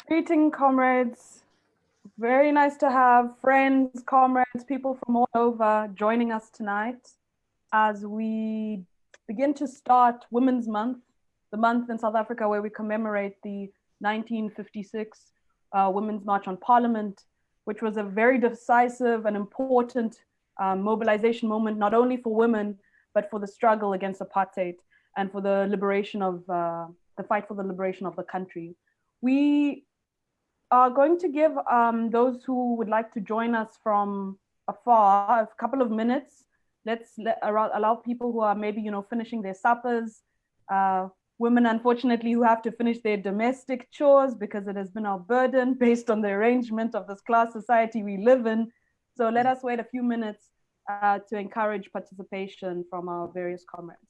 Greeting, comrades. Very nice to have friends, comrades, people from all over joining us tonight as we begin to start Women's Month, the month in South Africa where we commemorate the 1956 Women's March on Parliament, which was a very decisive and important mobilization moment, not only for women, but for the struggle against apartheid and for the liberation of the fight for the liberation of the country. We are going to give those who would like to join us from afar a couple of minutes. Allow people who are maybe finishing their suppers, women unfortunately who have to finish their domestic chores because it has been our burden based on the arrangement of this class society we live in. So let us wait a few minutes to encourage participation from our various comrades.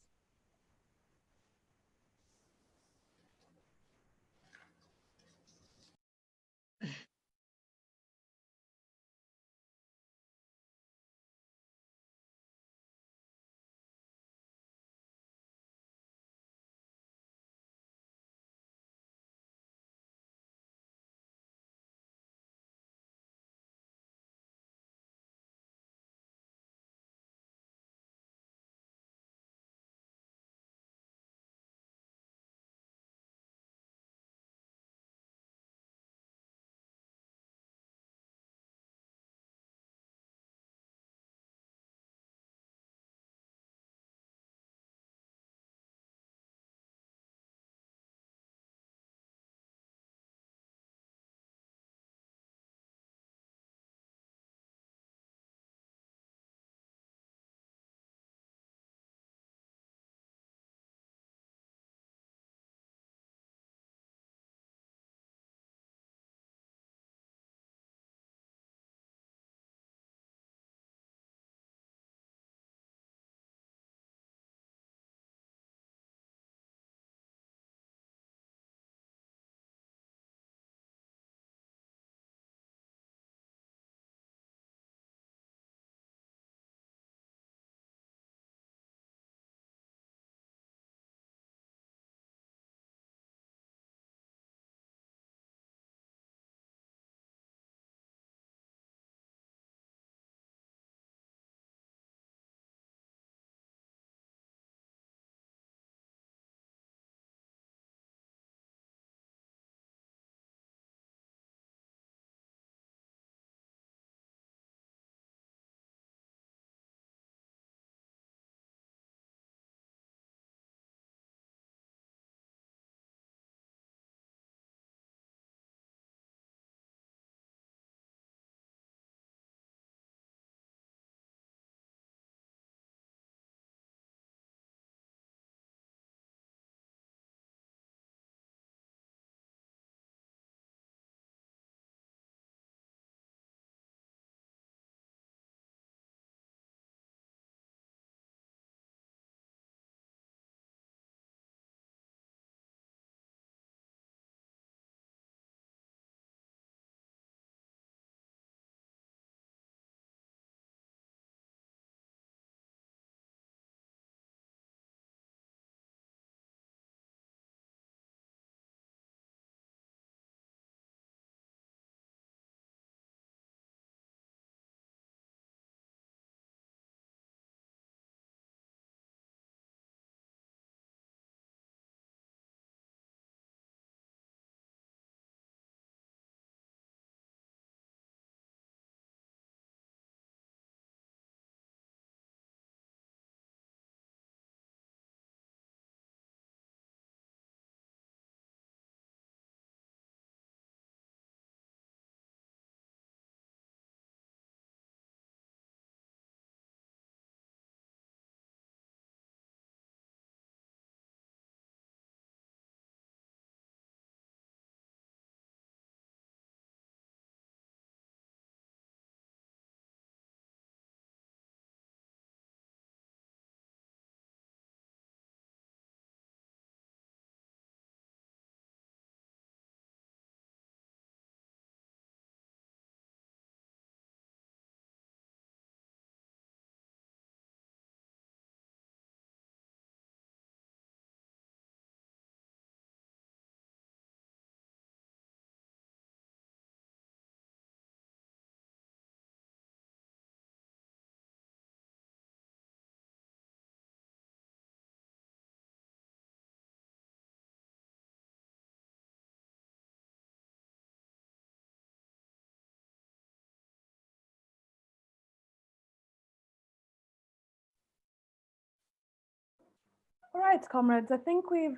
All right, comrades, I think we've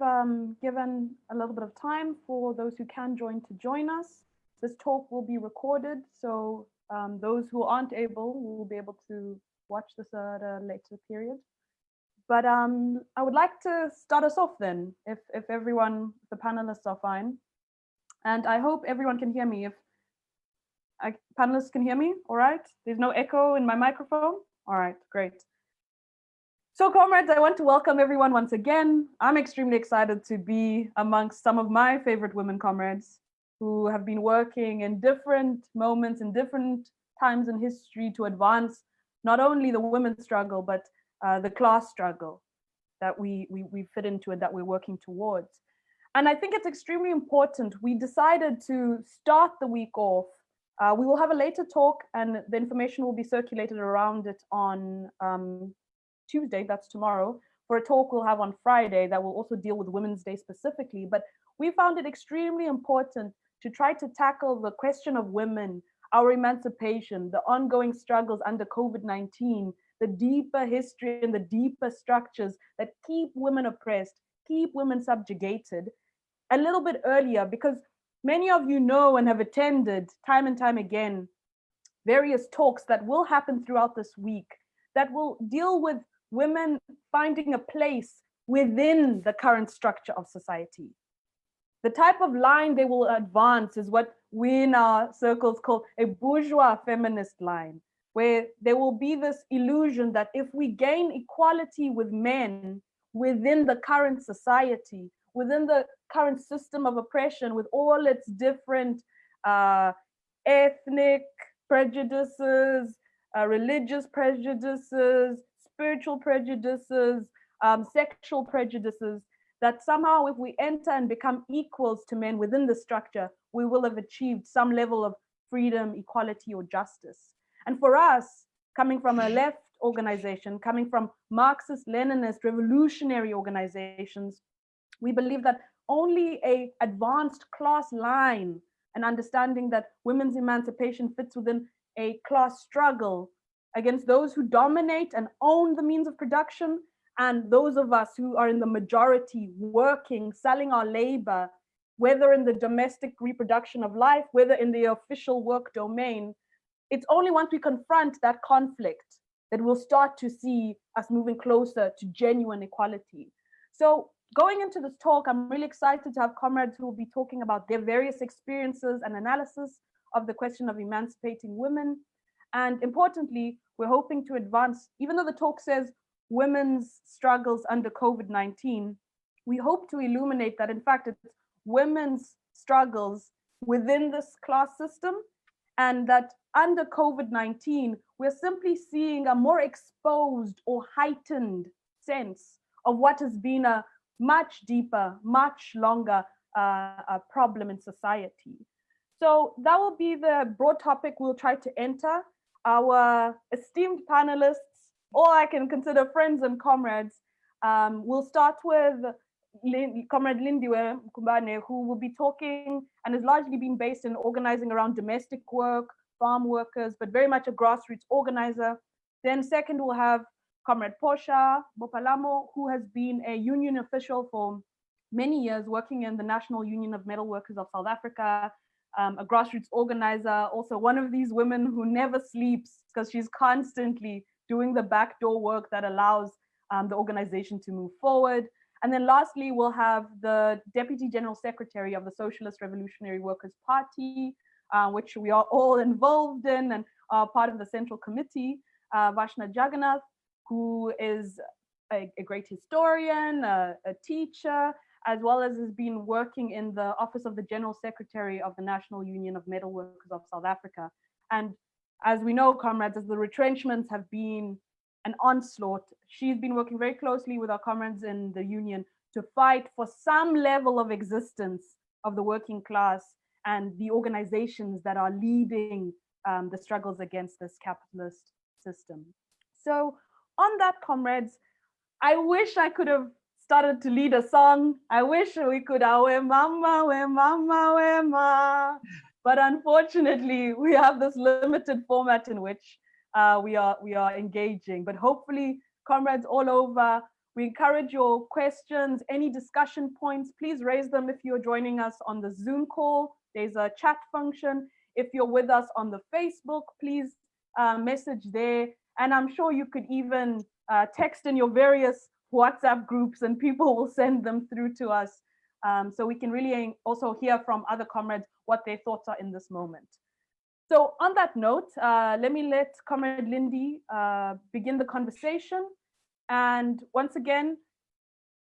given a little bit of time for those who can join to join us. This talk will be recorded, so those who aren't able will be able to watch this at a later period. But I would like to start us off then, if everyone, the panelists are fine. And I hope everyone can hear me. If panelists can hear me, all right? There's no echo in my microphone? All right, great. So comrades, I want to welcome everyone once again. I'm extremely excited to be amongst some of my favorite women comrades who have been working in different moments, in different times in history to advance not only the women's struggle, but the class struggle that we fit into and that we're working towards. And I think it's extremely important. We decided to start the week off. We will have a later talk and the information will be circulated around it on Tuesday, that's tomorrow, for a talk we'll have on Friday that will also deal with Women's Day specifically. But we found it extremely important to try to tackle the question of women, our emancipation, the ongoing struggles under COVID-19, the deeper history and the deeper structures that keep women oppressed, keep women subjugated a little bit earlier, because many of you know and have attended time and time again various talks that will happen throughout this week that will deal with women finding a place within the current structure of society. The type of line they will advance is what we in our circles call a bourgeois feminist line, where there will be this illusion that if we gain equality with men within the current society, within the current system of oppression, with all its different ethnic prejudices, religious prejudices, spiritual prejudices, sexual prejudices, that somehow if we enter and become equals to men within the structure, we will have achieved some level of freedom, equality, or justice. And for us, coming from a left organization, coming from Marxist, Leninist, revolutionary organizations, we believe that only an advanced class line and understanding that women's emancipation fits within a class struggle against those who dominate and own the means of production, and those of us who are in the majority working, selling our labor, whether in the domestic reproduction of life, whether in the official work domain. It's only once we confront that conflict that we'll start to see us moving closer to genuine equality. So going into this talk, I'm really excited to have comrades who will be talking about their various experiences and analysis of the question of emancipating women. And importantly, we're hoping to advance, even though the talk says women's struggles under COVID-19, we hope to illuminate that in fact it's women's struggles within this class system, and that under COVID-19, we're simply seeing a more exposed or heightened sense of what has been a much deeper, much longer problem in society. So that will be the broad topic we'll try to enter. Our esteemed panelists, or I can consider friends and comrades, we'll start with Comrade Lindiwe Kumbane, who will be talking and has largely been based in organizing around domestic work, farm workers, but very much a grassroots organizer. Then second, we'll have Comrade Portia Bopalamo, who has been a union official for many years, working in the National Union of Metal Workers of South Africa, a grassroots organizer, also one of these women who never sleeps because she's constantly doing the backdoor work that allows the organization to move forward. And then lastly, we'll have the Deputy General Secretary of the Socialist Revolutionary Workers' Party, which we are all involved in and are part of the Central Committee, Vashna Jagannath, who is a great historian, a teacher, as well as has been working in the Office of the General Secretary of the National Union of Metal Workers of South Africa. And as we know, comrades, as the retrenchments have been an onslaught, she's been working very closely with our comrades in the union to fight for some level of existence of the working class and the organizations that are leading the struggles against this capitalist system. So on that, comrades, I wish I could have started to lead a song. I wish we could, we mama, we mama, we ma. But unfortunately, we have this limited format in which we are engaging. But hopefully, comrades all over We encourage your questions, any discussion points, please raise them if you're joining us on the Zoom call. There's a chat function. If you're with us on the Facebook, please message there. And I'm sure you could even text in your various WhatsApp groups and people will send them through to us. So we can really also hear from other comrades what their thoughts are in this moment. So on that note, let me let Comrade Lindy begin the conversation. And once again,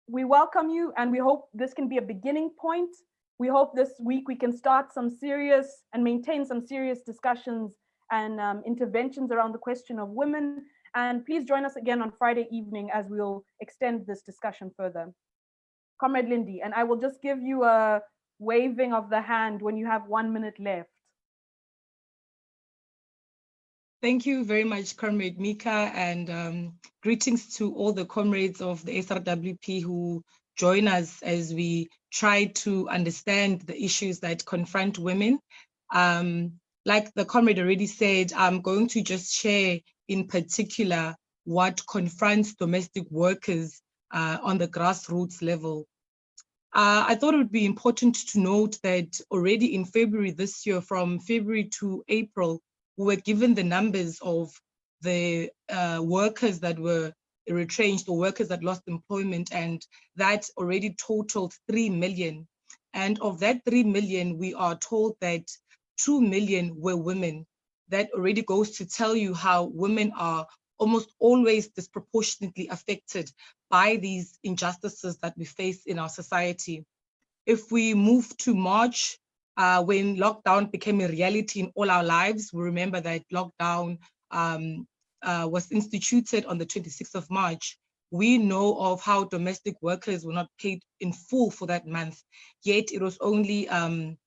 we welcome you and we hope this can be a beginning point. We hope this week we can start some serious and maintain some serious discussions and interventions around the question of women. And please join us again on Friday evening as we'll extend this discussion further. Comrade Lindy, and I will just give you a waving of the hand when you have 1 minute left. Thank you very much, Comrade Mika, and greetings to all the comrades of the SRWP who join us as we try to understand the issues that confront women. Like the comrade already said, I'm going to just share in particular what confronts domestic workers on the grassroots level. I thought it would be important to note that already in February this year, from February to April, we were given the numbers of the workers that were retrenched or workers that lost employment, and that already totaled 3 million. And of that 3 million, we are told that 2 million were women. That already goes to tell you how women are almost always disproportionately affected by these injustices that we face in our society. If we move to March, when lockdown became a reality in all our lives, we remember that lockdown was instituted on the 26th of March. We know of how domestic workers were not paid in full for that month, yet it was only 5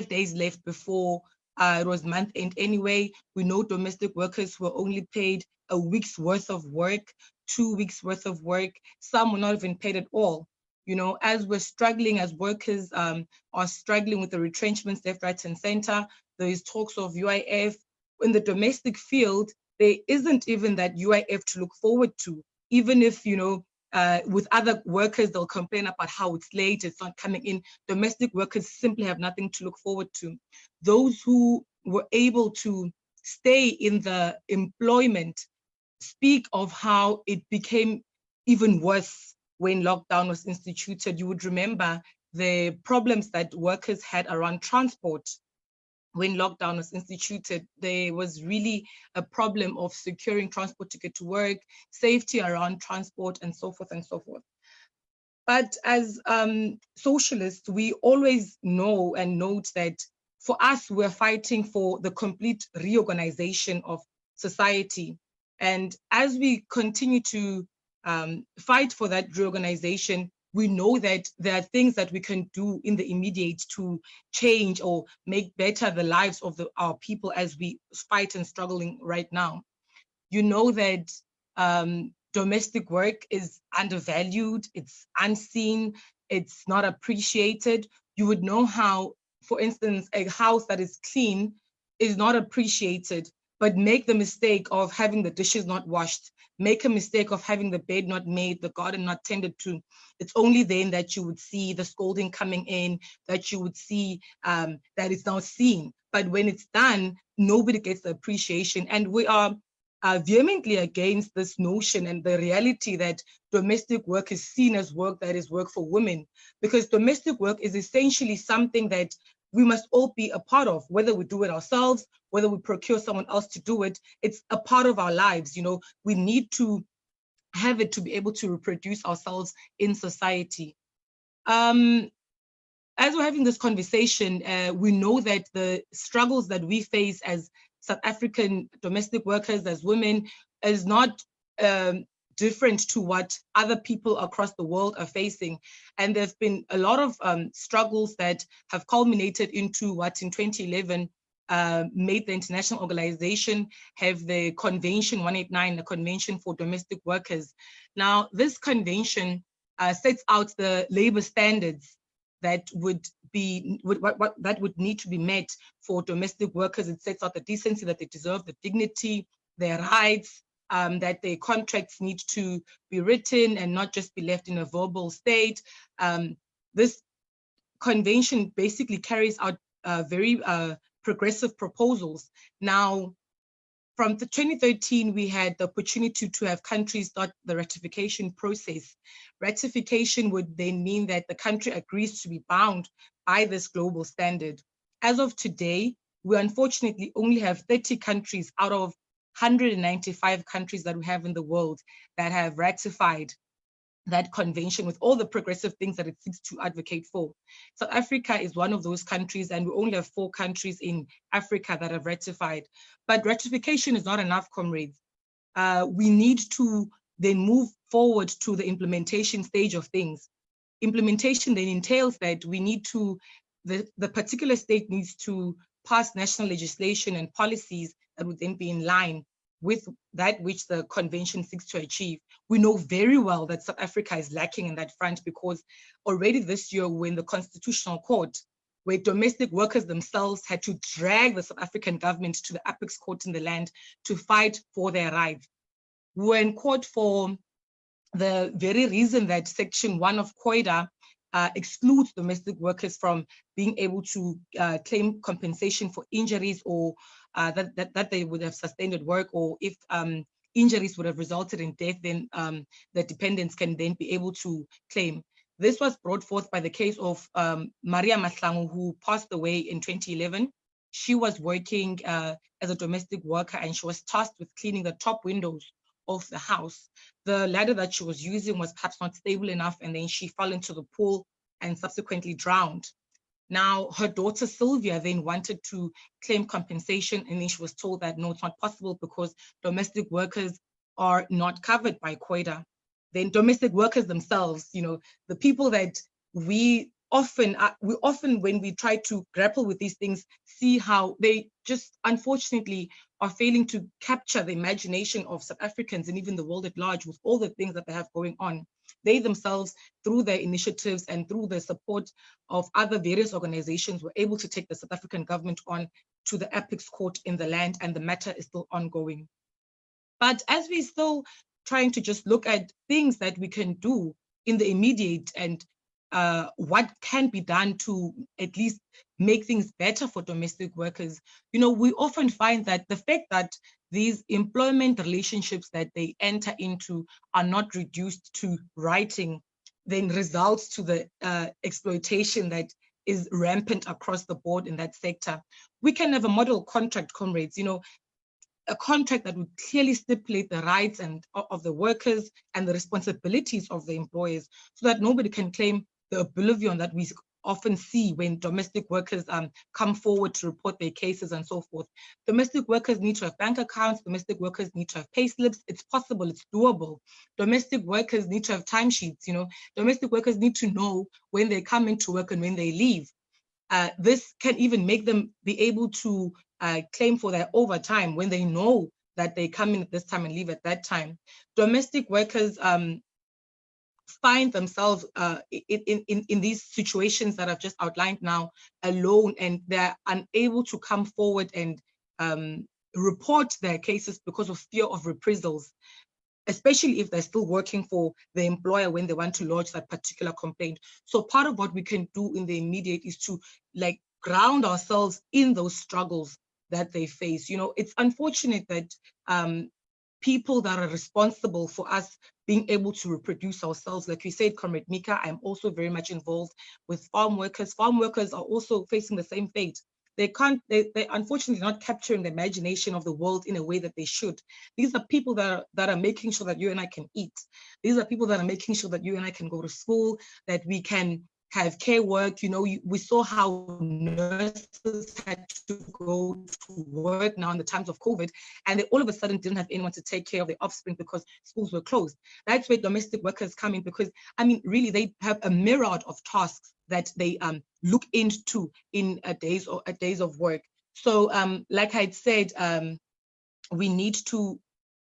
days left before it was month end anyway. We know domestic workers were only paid a week's worth of work, 2 weeks worth of work. Some were not even paid at all. You know, as we're struggling, as workers are struggling with the retrenchments left, right, and center, there is talks of UIF. In the domestic field, there isn't even that UIF to look forward to, even if, you know, with other workers, they'll complain about how it's late, it's not coming in. Domestic workers simply have nothing to look forward to. Those who were able to stay in the employment speak of how it became even worse when lockdown was instituted. You would remember the problems that workers had around transport. When lockdown was instituted, there was really a problem of securing transport to get to work, safety around transport, and so forth and so forth. But as socialists, we always know and note that for us, we're fighting for the complete reorganization of society. And as we continue to fight for that reorganization, we know that there are things that we can do in the immediate to change or make better the lives of our people as we fight and struggling right now. You know that domestic work is undervalued, it's unseen, it's not appreciated. You would know how, for instance, a house that is clean is not appreciated, but make the mistake of having the dishes not washed, make a mistake of having the bed not made, the garden not tended to. It's only then that you would see the scolding coming in, that you would see that it's now seen. But when it's done, nobody gets the appreciation. And we are vehemently against this notion and the reality that domestic work is seen as work that is work for women, because domestic work is essentially something that we must all be a part of, whether we do it ourselves, whether we procure someone else to do it. It's a part of our lives. You know, we need to have it to be able to reproduce ourselves in society. As we're having this conversation, we know that the struggles that we face as South African domestic workers, as women, is not different to what other people across the world are facing. And there's been a lot of struggles that have culminated into what in 2011 made the international organization have the Convention 189, the Convention for Domestic Workers. Now, this convention sets out the labor standards that would be that would need to be met for domestic workers. It sets out the decency that they deserve, the dignity, their rights, that their contracts need to be written and not just be left in a verbal state. This convention basically carries out very progressive proposals. Now, from 2013, we had the opportunity to have countries start the ratification process. Ratification would then mean that the country agrees to be bound by this global standard. As of today, we unfortunately only have 30 countries out of 195 countries that we have in the world that have ratified that convention with all the progressive things that it seeks to advocate for. South Africa is one of those countries, and we only have 4 countries in Africa that have ratified. But ratification is not enough, comrades. We need to then move forward to the implementation stage of things. Implementation then entails that we need to, the particular state needs to pass national legislation and policies that would then be in line with that which the convention seeks to achieve. We know very well that South Africa is lacking in that front, because already this year we're in the Constitutional Court, where domestic workers themselves had to drag the South African government to the apex court in the land to fight for their rights. We were in court for the very reason that Section 1 of COIDA excludes domestic workers from being able to claim compensation for injuries, or that they would have sustained at work, or if injuries would have resulted in death, then the dependents can then be able to claim. This was brought forth by the case of Maria Mahlangu, who passed away in 2011. She was working as a domestic worker, and she was tasked with cleaning the top windows of the house. The ladder that she was using was perhaps not stable enough, and then she fell into the pool and subsequently drowned. Now, her daughter Sylvia then wanted to claim compensation, and then she was told that no, it's not possible because domestic workers are not covered by COIDA. Then domestic workers themselves, you know, the people that we often, when we try to grapple with these things, see how they just unfortunately are failing to capture the imagination of South Africans and even the world at large with all the things that they have going on. They themselves, through their initiatives and through the support of other various organizations, were able to take the South African government on to the apex court in the land, and the matter is still ongoing. But as we're still trying to just look at things that we can do in the immediate and what can be done to at least make things better for domestic workers, you know, we often find that the fact that these employment relationships that they enter into are not reduced to writing, then results to the exploitation that is rampant across the board in that sector. We can have a model contract, comrades, you know, a contract that would clearly stipulate the rights and of the workers and the responsibilities of the employers, so that nobody can claim the oblivion that we often see when domestic workers come forward to report their cases and so forth. Domestic workers need to have bank accounts. Domestic workers need to have pay slips. It's possible, it's doable. Domestic workers need to have timesheets, you know. Domestic workers need to know when they come into work and when they leave. This can even make them be able to claim for their overtime when they know that they come in at this time and leave at that time. Domestic workers find themselves in these situations that I've just outlined now alone, and they're unable to come forward and report their cases because of fear of reprisals, especially if they're still working for the employer when they want to lodge that particular complaint. So part of what we can do in the immediate is to like ground ourselves in those struggles that they face. You know, it's unfortunate that people that are responsible for us being able to reproduce ourselves, like you said, Comrade Mika, I'm also very much involved with farm workers. Farm workers are also facing the same fate. They're unfortunately not capturing the imagination of the world in a way that they should. These are people that are making sure that you and I can eat. These are people that are making sure that you and I can go to school, that we can have care work. You know, we saw how nurses had to go to work now in the times of COVID, and they all of a sudden didn't have anyone to take care of their offspring because schools were closed. That's where domestic workers come in, because I mean, really, they have a myriad of tasks that they look into in days of work. So like I'd said, we need to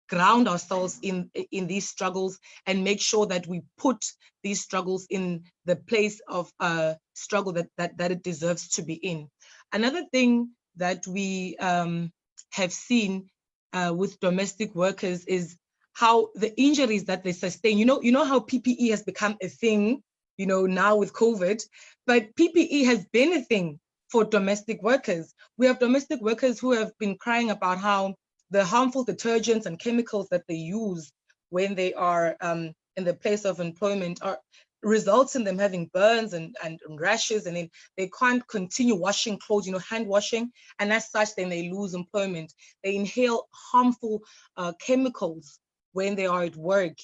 ground ourselves in these struggles and make sure that we put these struggles in the place of struggle that it deserves to be in. Another thing that we have seen with domestic workers is how the injuries that they sustain. You know how PPE has become a thing, now with COVID, but PPE has been a thing for domestic workers. We have domestic workers who have been crying about how the harmful detergents and chemicals that they use when they are in the place of employment results in them having burns and rashes, and then they can't continue washing clothes, hand washing, and as such, then they lose employment. They inhale harmful chemicals when they are at work,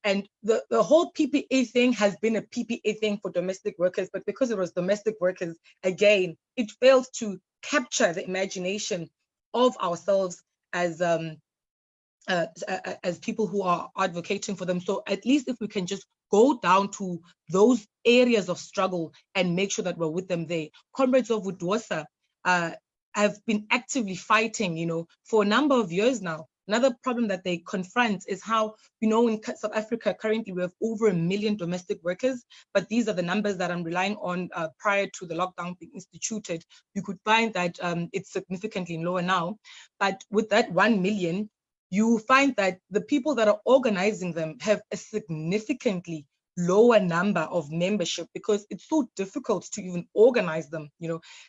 and the whole PPA thing has been a PPA thing for domestic workers, but because it was domestic workers, again, it failed to capture the imagination of ourselves as people who are advocating for them. So at least if we can just go down to those areas of struggle and make sure that we're with them there. Comrades of Udwosa have been actively fighting, for a number of years now. Another problem that they confront is how, in South Africa, currently we have over 1 million domestic workers, but these are the numbers that I'm relying on prior to the lockdown being instituted. You could find that it's significantly lower now, but with that 1 million, you find that the people that are organizing them have a significantly lower number of membership because it's so difficult to even organize them.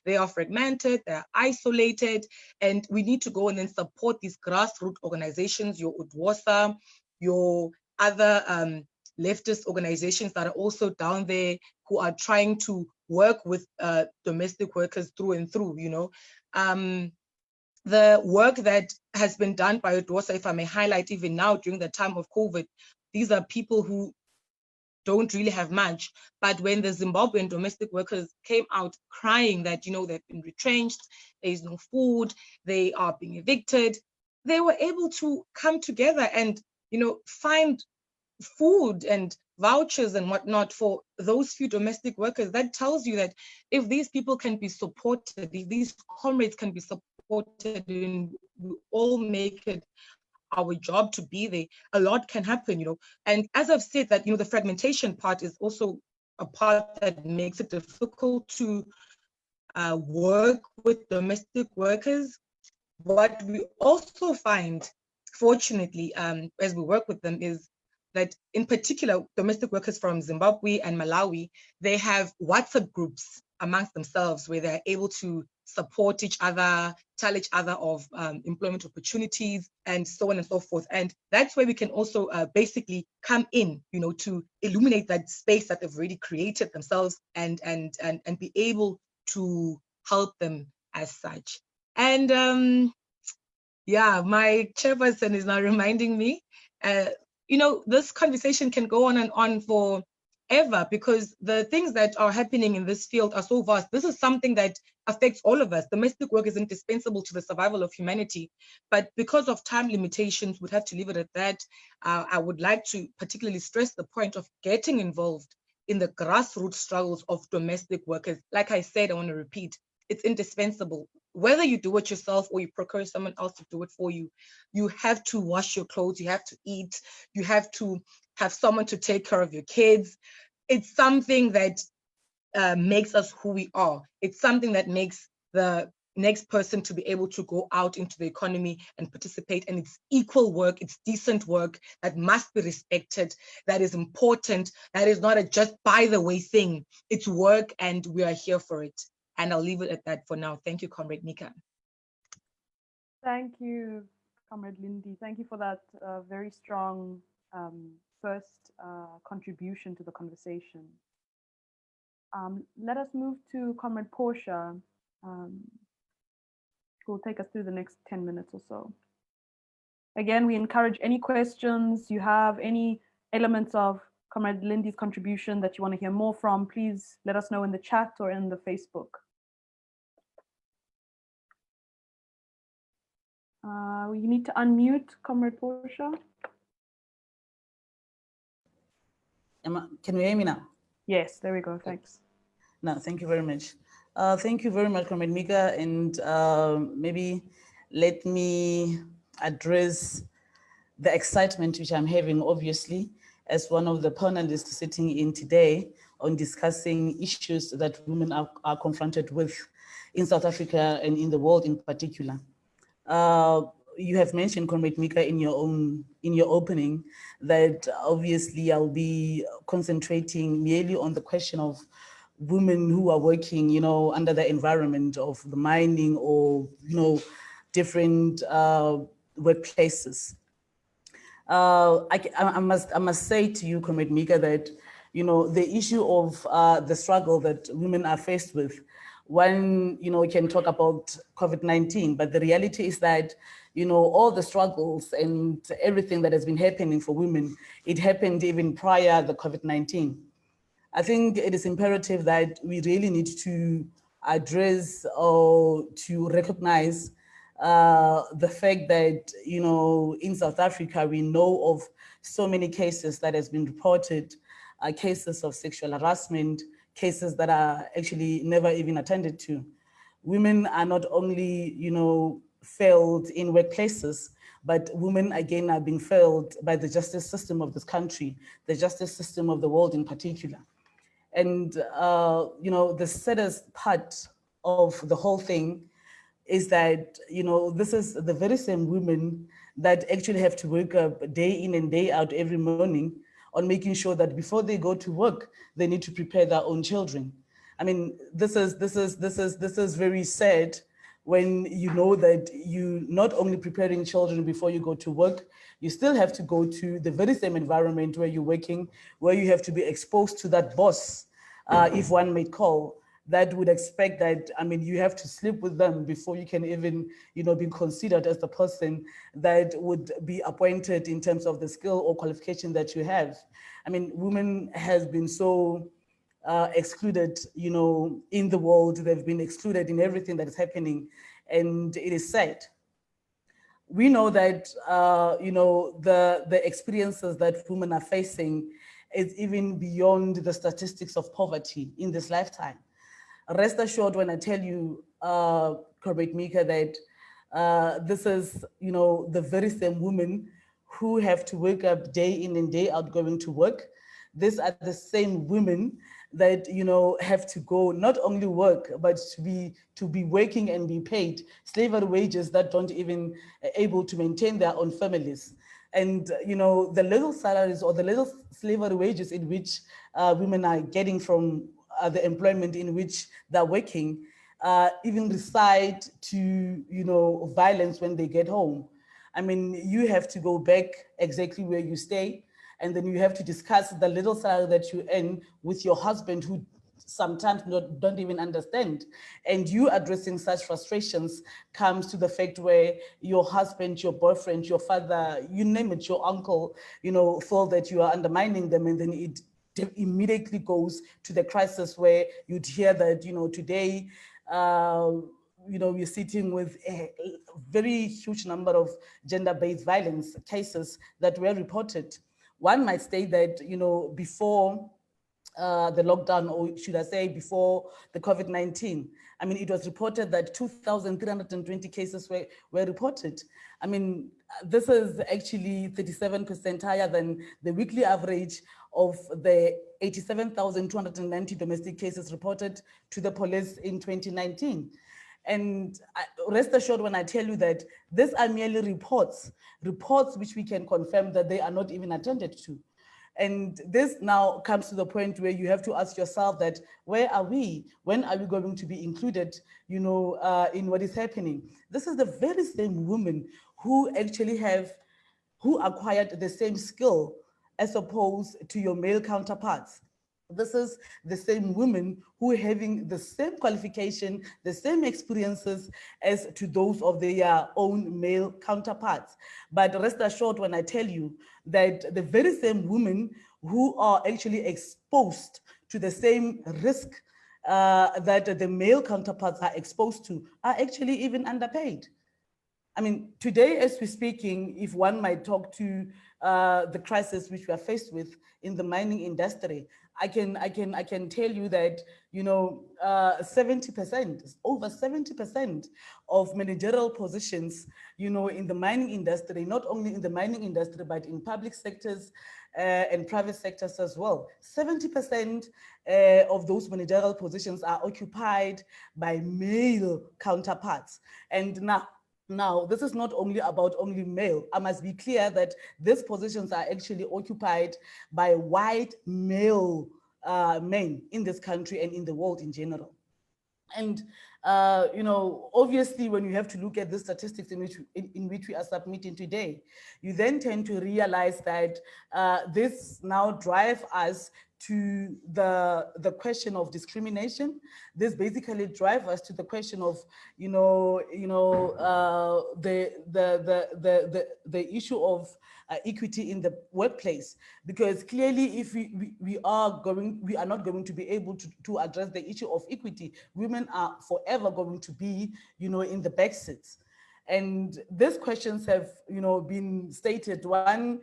They are fragmented, they're isolated, and we need to go and then support these grassroots organizations, your Udwosa, your other leftist organizations that are also down there who are trying to work with domestic workers through and through, the work that has been done by Udwosa, if I may highlight, even now during the time of COVID, these are people who don't really have much. But when the Zimbabwean domestic workers came out crying that, they've been retrenched, there is no food, they are being evicted, they were able to come together and, find food and vouchers and whatnot for those few domestic workers. That tells you that if these people can be supported, if these comrades can be supported, and we all make it our job to be there, a lot can happen, And as I've said that, the fragmentation part is also a part that makes it difficult to work with domestic workers. What we also find, fortunately, as we work with them is that in particular, domestic workers from Zimbabwe and Malawi, they have WhatsApp groups amongst themselves where they're able to support each other, tell each other of employment opportunities, and so on and so forth. And that's where we can also basically come in, to illuminate that space that they've already created themselves and be able to help them as such. And yeah, my chairperson is now reminding me, this conversation can go on and on forever because the things that are happening in this field are so vast. This is something that affects all of us. Domestic work is indispensable to the survival of humanity, but because of time limitations, we'd have to leave it at that. I would like to particularly stress the point of getting involved in the grassroots struggles of domestic workers. Like I said, I want to repeat, it's indispensable. Whether you do it yourself or you procure someone else to do it for you, you have to wash your clothes, you have to eat, you have to have someone to take care of your kids. It's something that makes us who we are. It's something that makes the next person to be able to go out into the economy and participate. And it's equal work, it's decent work that must be respected, that is important, that is not a just by the way thing. It's work and we are here for it. And I'll leave it at that for now. Thank you, Comrade Mika. Thank you, Comrade Lindy. Thank you for that very strong first contribution to the conversation. Let us move to Comrade Portia, who will take us through the next 10 minutes or so. Again, we encourage any questions you have, any elements of Comrade Lindy's contribution that you want to hear more from, please let us know in the chat or in the Facebook. We need to unmute Comrade Portia. Can you hear me now? Yes, there we go. Thanks. No, thank you very much. Thank you very much, Comrade Mika. And maybe let me address the excitement which I'm having, obviously, as one of the panelists sitting in today on discussing issues that women are confronted with in South Africa and in the world in particular. you have mentioned, Comrade Mika, in your opening, that obviously I'll be concentrating merely on the question of women who are working, under the environment of the mining or, different workplaces. I must say to you, Comrade Mika, that the issue of the struggle that women are faced with. One, we can talk about COVID-19, but the reality is that all the struggles and everything that has been happening for women, it happened even prior the COVID-19. I think it is imperative that we really need to address or to recognize the fact that, in South Africa, we know of so many cases that has been reported, cases of sexual harassment, cases that are actually never even attended to. Women are not only, failed in workplaces, but women again are being failed by the justice system of this country, the justice system of the world in particular. And, the saddest part of the whole thing is that, this is the very same women that actually have to wake up day in and day out every morning on making sure that before they go to work, they need to prepare their own children. I mean, this is very sad when you know that you not only preparing children before you go to work, you still have to go to the very same environment where you're working, where you have to be exposed to that boss, if one may call, that would expect that, you have to sleep with them before you can even, be considered as the person that would be appointed in terms of the skill or qualification that you have. Women has been so excluded, in the world. They've been excluded in everything that is happening, and it is sad. We know that, the experiences that women are facing is even beyond the statistics of poverty in this lifetime. Rest assured when I tell you, Comrade Mika, that this is, the very same women who have to wake up day in and day out going to work. These are the same women that have to go not only work but to be working and be paid slavery wages that don't even able to maintain their own families. And the little salaries or the little slavery wages in which women are getting from the employment in which they're working, even reside to violence when they get home. You have to go back exactly where you stay, and then you have to discuss the little salary that you earn with your husband, who sometimes don't even understand. And you addressing such frustrations comes to the fact where your husband, your boyfriend, your father, you name it, your uncle, feel that you are undermining them, and then it immediately goes to the crisis where you'd hear that, today, we're sitting with a very huge number of gender-based violence cases that were reported. One might say that, before the lockdown, or should I say before the COVID-19, it was reported that 2,320 cases were reported. This is actually 37% higher than the weekly average of the 87,290 domestic cases reported to the police in 2019. And rest assured when I tell you that these are merely reports which we can confirm that they are not even attended to. And this now comes to the point where you have to ask yourself that, where are we? When are we going to be included, in what is happening? This is the very same women who actually who acquired the same skill as opposed to your male counterparts. This is the same women who are having the same qualification, the same experiences as to those of their own male counterparts. But rest assured when I tell you that the very same women who are actually exposed to the same risk that the male counterparts are exposed to are actually even underpaid. Today, as we're speaking, if one might talk to the crisis which we are faced with in the mining industry, I can tell you that 70%, over 70% of managerial positions, in the mining industry, not only in the mining industry but in public sectors and private sectors as well. 70% of those managerial positions are occupied by male counterparts, and now Now, this is not only about only male. I must be clear that these positions are actually occupied by white male men in this country and in the world in general. And you know, obviously, when you have to look at the statistics in which we are submitting today, you then tend to realize that this now drives us to the question of discrimination. This basically drives us to the question of the issue of equity in the workplace, because clearly if we are not going to be able to address the issue of equity, women are forever going to be in the back seats. And these questions have, been stated. One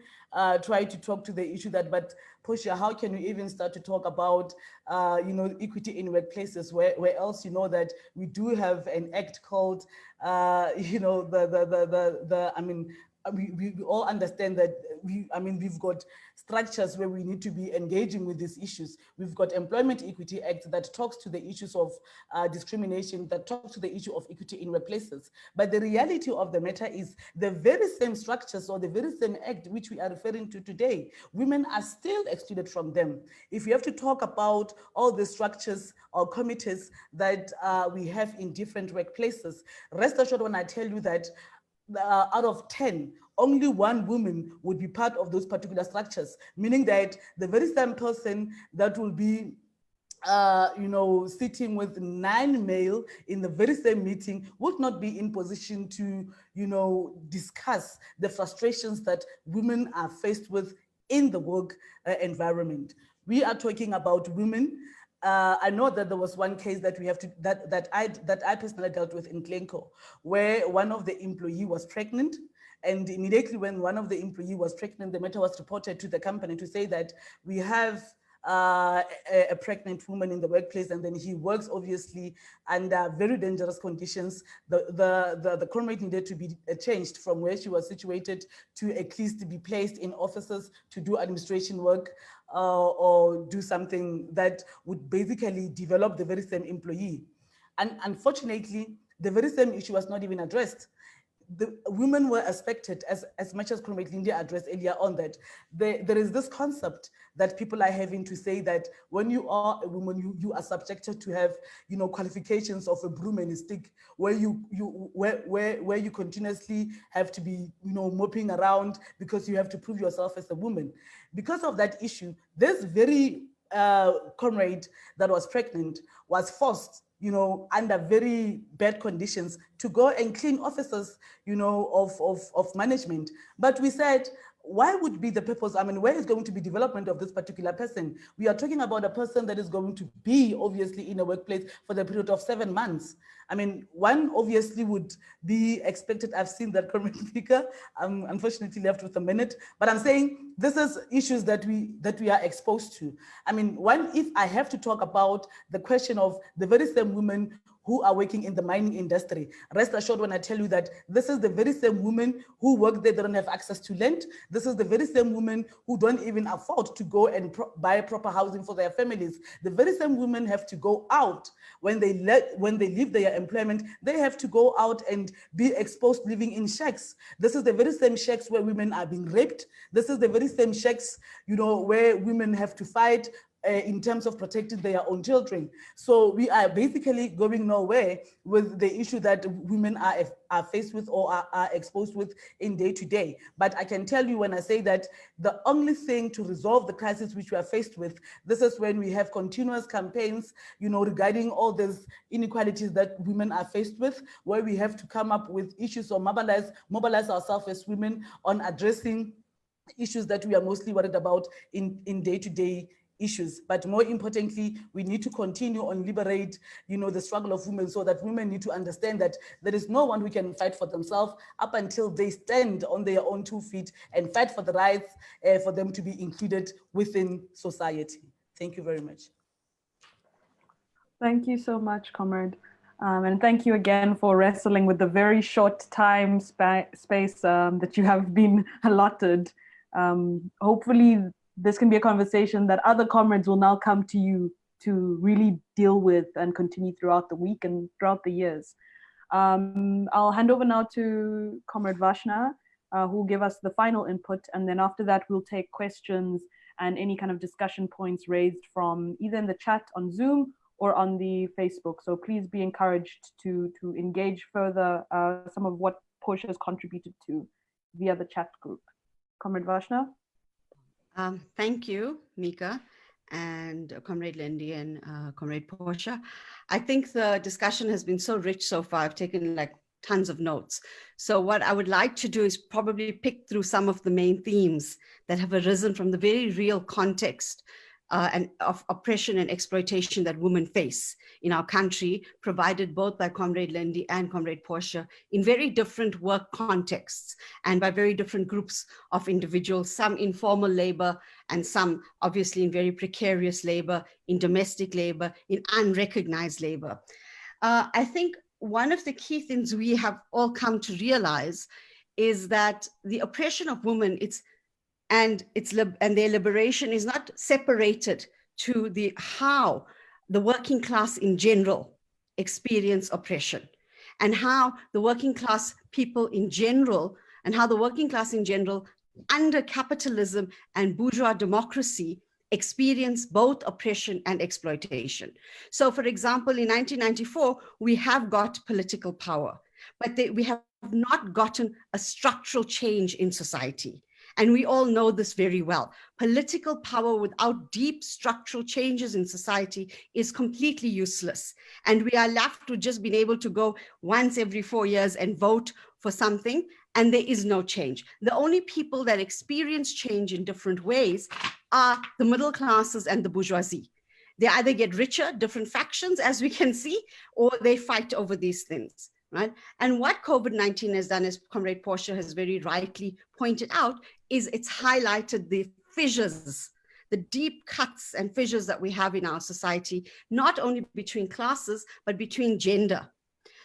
tried to talk to the issue that, but Portia, how can we even start to talk about, equity in workplaces where else that we do have an act called, we all understand that we've got structures where we need to be engaging with these issues. We've got Employment Equity Act that talks to the issues of discrimination, that talks to the issue of equity in workplaces. But the reality of the matter is the very same structures or the very same act which we are referring to today, women are still excluded from them. If you have to talk about all the structures or committees that we have in different workplaces, rest assured when I tell you that out of 10, only one woman would be part of those particular structures, meaning that the very same person that will be sitting with 9 male in the very same meeting would not be in position to, discuss the frustrations that women are faced with in the work environment. We are talking about women. I know that there was one case that we have to that I personally dealt with in Glencoe, where one of the employee was pregnant, and immediately when one of the employee was pregnant, the matter was reported to the company to say that we have a pregnant woman in the workplace, and then he works obviously under very dangerous conditions. The comrade needed to be changed from where she was situated to at least to be placed in offices to do administration work or do something that would basically develop the very same employee. And unfortunately, the very same issue was not even addressed. The women were expected, as much as Comrade Lindy addressed earlier on, that there is this concept that people are having to say that when you are a woman, you are subjected to have, qualifications of a broom and a stick, where you continuously have to be, moping around because you have to prove yourself as a woman. Because of that issue, this very comrade that was pregnant was forced, under very bad conditions to go and clean offices, of management. But we said, why would be the purpose? I mean, where is going to be development of this particular person? We are talking about a person that is going to be obviously in a workplace for the period of 7 months. I mean, one obviously would be expected. I've seen that comment speaker. I'm unfortunately left with a minute, but I'm saying this is issues that we are exposed to. I mean, if I have to talk about the question of the very same women who are working in the mining industry, rest assured when I tell you that this is the very same women who work there, they don't have access to land. This is the very same women who don't even afford to go and buy proper housing for their families. The very same women have to go out when they leave their employment. They have to go out and be exposed living in shacks. This is the very same shacks where women are being raped. This is the very same shacks, where women have to fight in terms of protecting their own children. So we are basically going nowhere with the issue that women are faced with or are exposed with in day to day. But I can tell you when I say that the only thing to resolve the crisis which we are faced with, this is when we have continuous campaigns, regarding all these inequalities that women are faced with, where we have to come up with issues or mobilize ourselves as women on addressing issues that we are mostly worried about in day-to-day issues. But more importantly, we need to continue on liberate, the struggle of women, so that women need to understand that there is no one who can fight for themselves up until they stand on their own 2 feet and fight for the rights for them to be included within society. Thank you very much. Thank you so much, Comrade. And thank you again for wrestling with the very short time space that you have been allotted. Hopefully, this can be a conversation that other comrades will now come to you to really deal with and continue throughout the week and throughout the years. I'll hand over now to Comrade Vashna, who will give us the final input. And then after that, we'll take questions and any kind of discussion points raised from either in the chat on Zoom or on the Facebook. So please be encouraged to engage further some of what Portia has contributed to via the chat group. Comrade Vashna. Thank you, Mika, and Comrade Lindy and Comrade Portia. I think the discussion has been so rich so far. I've taken like tons of notes. So what I would like to do is probably pick through some of the main themes that have arisen from the very real context and of oppression and exploitation that women face in our country, provided both by Comrade Lindy and Comrade Portia in very different work contexts and by very different groups of individuals, some informal labor and some obviously in very precarious labor, in domestic labor, in unrecognized labor. I think one of the key things we have all come to realize is that the oppression of women, and their liberation is not separated to how the working class in general experience oppression, and how the working class people in general, and how the working class in general under capitalism and bourgeois democracy experience both oppression and exploitation. So for example, in 1994, we have got political power, but we have not gotten a structural change in society. And we all know this very well. Political power without deep structural changes in society is completely useless. And we are left with just being able to go once every 4 years and vote for something, and there is no change. The only people that experience change in different ways are the middle classes and the bourgeoisie. They either get richer, different factions, as we can see, or they fight over these things. Right? And what COVID-19 has done, as Comrade Portia has very rightly pointed out, is it's highlighted the fissures, the deep cuts and fissures that we have in our society, not only between classes, but between gender.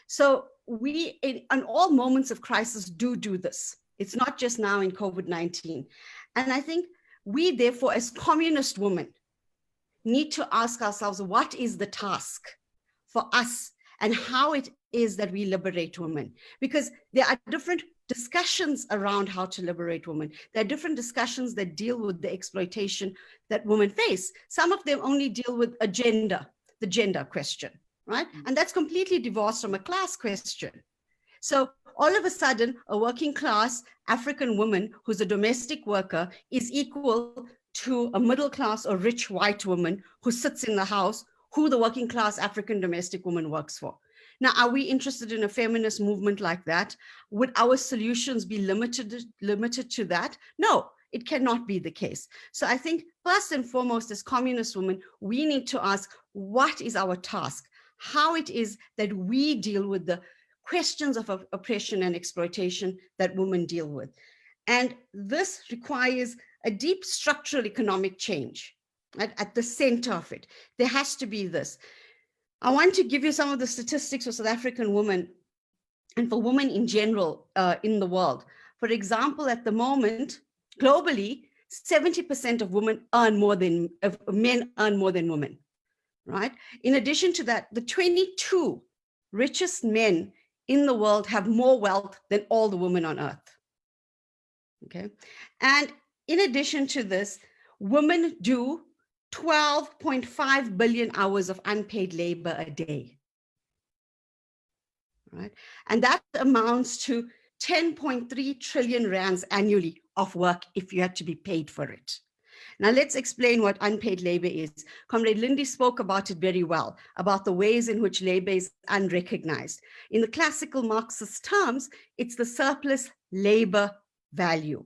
So we, in all moments of crisis, do this. It's not just now in COVID-19. And I think we, therefore, as communist women, need to ask ourselves, what is the task for us and how it is that we liberate women? Because there are different discussions around how to liberate women. There are different discussions that deal with the exploitation that women face. Some of them only deal with the gender question, right? And that's completely divorced from a class question. So all of a sudden, a working class African woman who's a domestic worker is equal to a middle class or rich white woman who sits in the house, who the working class African domestic woman works for. Now, are we interested in a feminist movement like that? Would our solutions be limited to that? No, it cannot be the case. So I think first and foremost, as communist women, we need to ask, what is our task? How it is that we deal with the questions of oppression and exploitation that women deal with. And this requires a deep structural economic change at the center of it. There has to be this. I want to give you some of the statistics for South African women and for women in general in the world. For example, at the moment, globally, 70% of men earn more than women, right? In addition to that, the 22 richest men in the world have more wealth than all the women on earth, okay? And in addition to this, women do 12.5 billion hours of unpaid labor a day, right? And that amounts to 10.3 trillion rands annually of work if you had to be paid for it. Now let's explain what unpaid labor is. Comrade Lindy spoke about it very well, about the ways in which labor is unrecognized. In the classical Marxist terms, it's the surplus labor value.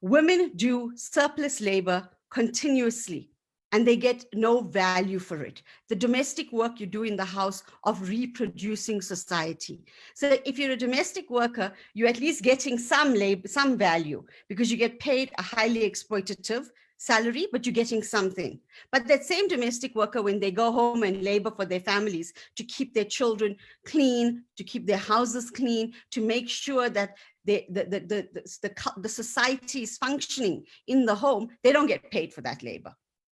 Women do surplus labor continuously, and they get no value for it. The domestic work you do in the house of reproducing society. So if you're a domestic worker, you're at least getting some labor, some value, because you get paid a highly exploitative salary, but you're getting something. But that same domestic worker, when they go home and labor for their families to keep their children clean, to keep their houses clean, to make sure that the society is functioning in the home, they don't get paid for that labor.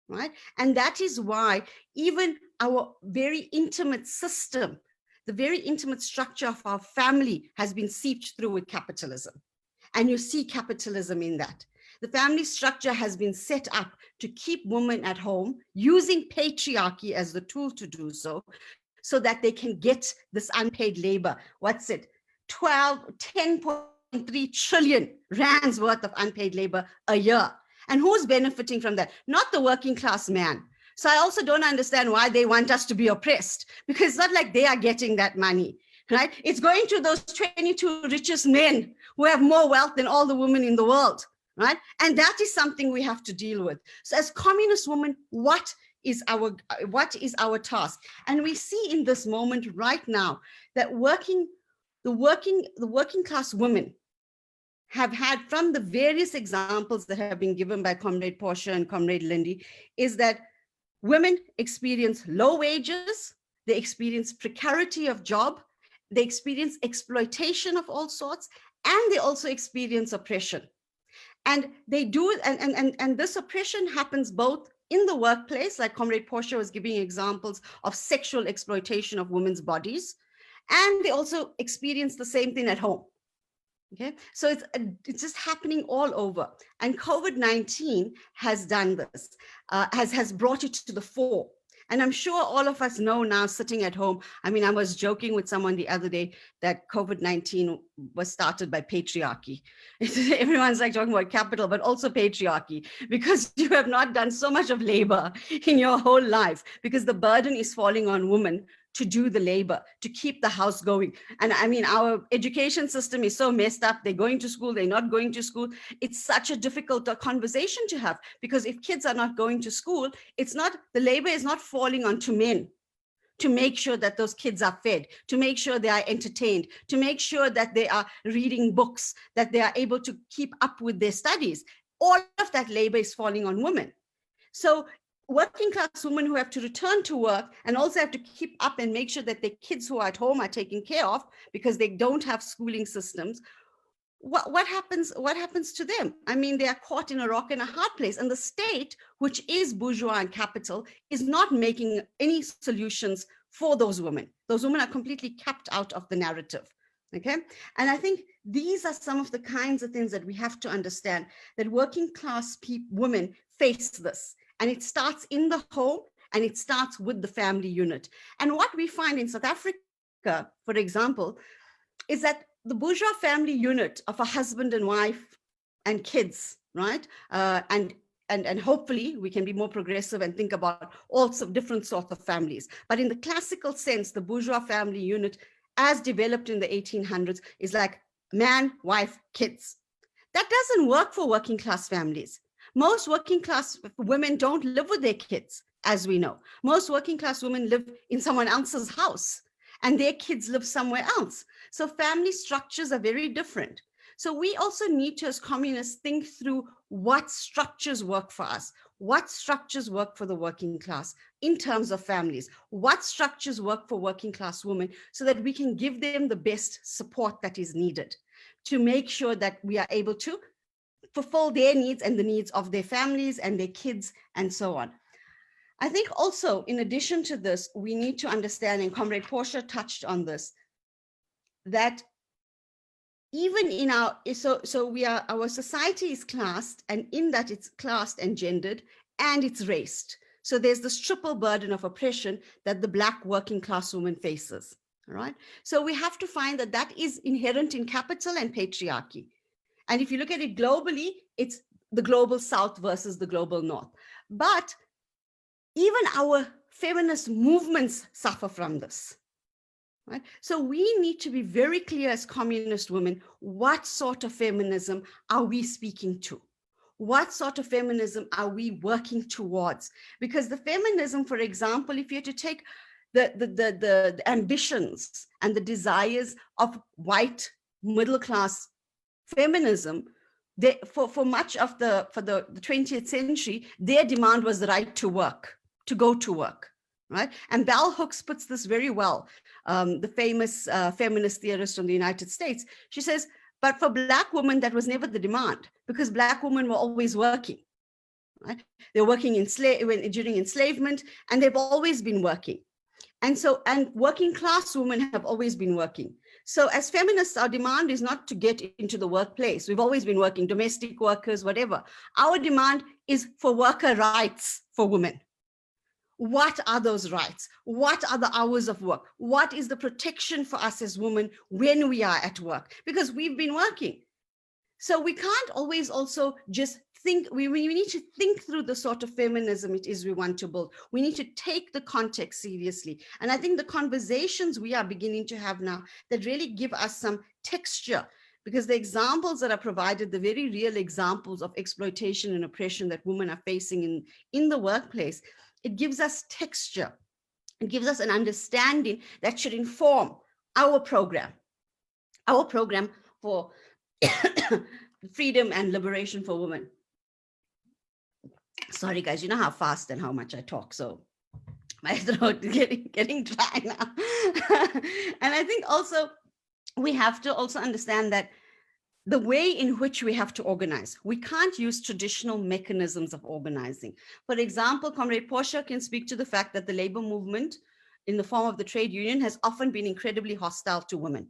Right? And that is why even our very intimate system the very intimate structure of our family has been seeped through with capitalism. And you see capitalism in that. The family structure has been set up to keep women at home, using patriarchy as the tool to do so that they can get this unpaid labor. What's it? 10.3 trillion rands worth of unpaid labor a year. And who's benefiting from that? Not the working class man. So I also don't understand why they want us to be oppressed, because it's not like they are getting that money, right? It's going to those 22 richest men who have more wealth than all the women in the world, right? And that is something we have to deal with. So as communist women, what is our task? And we see in this moment right now that the working class women have had, from the various examples that have been given by Comrade Portia and Comrade Lindy, is that women experience low wages, they experience precarity of job, they experience exploitation of all sorts, and they also experience oppression. And they do, and this oppression happens both in the workplace, like Comrade Portia was giving examples of sexual exploitation of women's bodies, and they also experience the same thing at home. Okay, so it's just happening all over, and COVID-19 has done this, has brought it to the fore. And I'm sure all of us know now, sitting at home. I mean, I was joking with someone the other day that COVID-19 was started by patriarchy. Everyone's like talking about capital, but also patriarchy, because you have not done so much of labor in your whole life, because the burden is falling on women to do the labor, to keep the house going. And I mean, our education system is so messed up. They're going to school, they're not going to school. It's such a difficult conversation to have, because if kids are not going to school, the labor is not falling onto men to make sure that those kids are fed, to make sure they are entertained, to make sure that they are reading books, that they are able to keep up with their studies. All of that labor is falling on women. So working class women who have to return to work and also have to keep up and make sure that their kids who are at home are taken care of, because they don't have schooling systems. What happens to them? I mean, they are caught in a rock and a hard place, and the state, which is bourgeois and capital, is not making any solutions for those women. Those women are completely kept out of the narrative. Okay, and I think these are some of the kinds of things that we have to understand, that working class women face this. And it starts in the home, and it starts with the family unit. And what we find in South Africa, for example, is that the bourgeois family unit of a husband and wife and kids, right? And hopefully we can be more progressive and think about all sorts of different sorts of families. But in the classical sense, the bourgeois family unit, as developed in the 1800s, is like man, wife, kids. That doesn't work for working class families. Most working class women don't live with their kids, as we know. Most working class women live in someone else's house, and their kids live somewhere else. So family structures are very different. So we also need to, as communists, think through what structures work for us, what structures work for the working class in terms of families, what structures work for working class women, so that we can give them the best support that is needed to make sure that we are able to fulfill their needs and the needs of their families and their kids and so on. I think also, in addition to this, we need to understand, and Comrade Portia touched on this, that even in our society is classed, and in that it's classed and gendered, and it's raced. So there's this triple burden of oppression that the Black working class woman faces, all right? So we have to find that that is inherent in capital and patriarchy. And if you look at it globally, it's the global South versus the global North. But even our feminist movements suffer from this, right? So we need to be very clear as communist women, what sort of feminism are we speaking to? What sort of feminism are we working towards? Because the feminism, for example, if you had to take the ambitions and the desires of white middle-class feminism, for much of the 20th century, their demand was the right to work, to go to work, right? And Bell Hooks puts this very well, the famous feminist theorist from the United States. She says, but for Black women, that was never the demand, because Black women were always working, right? They were working during enslavement, and they've always been working. And working class women have always been working. So as feminists, our demand is not to get into the workplace. We've always been working, domestic workers, whatever. Our demand is for worker rights for women. What are those rights? What are the hours of work? What is the protection for us as women when we are at work? Because we've been working. So we can't always also just think, we need to think through the sort of feminism it is we want to build. We need to take the context seriously. And I think the conversations we are beginning to have now that really give us some texture, because the examples that are provided, the very real examples of exploitation and oppression that women are facing in the workplace, it gives us texture. It gives us an understanding that should inform our program for freedom and liberation for women. Sorry, guys, you know how fast and how much I talk, so my throat is getting dry now. And I think also we have to also understand that the way in which we have to organize, we can't use traditional mechanisms of organizing. For example, Comrade Portia can speak to the fact that the labor movement in the form of the trade union has often been incredibly hostile to women.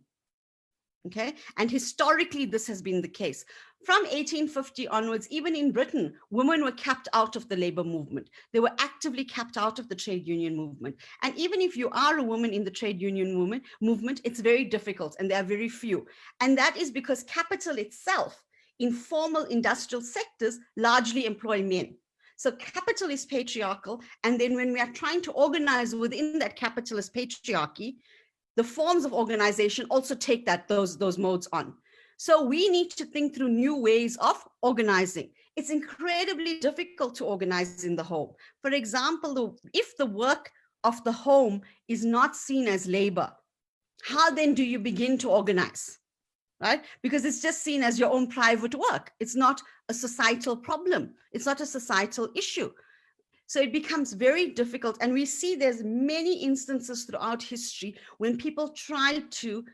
Okay, and historically this has been the case. From 1850 onwards, even in Britain, women were kept out of the labor movement. They were actively kept out of the trade union movement. And even if you are a woman in the trade union movement, it's very difficult, and there are very few. And that is because capital itself in formal industrial sectors largely employ men. So capital is patriarchal. And then when we are trying to organize within that capitalist patriarchy, the forms of organization also take those modes on. So we need to think through new ways of organizing. It's incredibly difficult to organize in the home. For example, if the work of the home is not seen as labor, how then do you begin to organize, right? Because it's just seen as your own private work. It's not a societal problem. It's not a societal issue. So it becomes very difficult. And we see there's many instances throughout history when people try to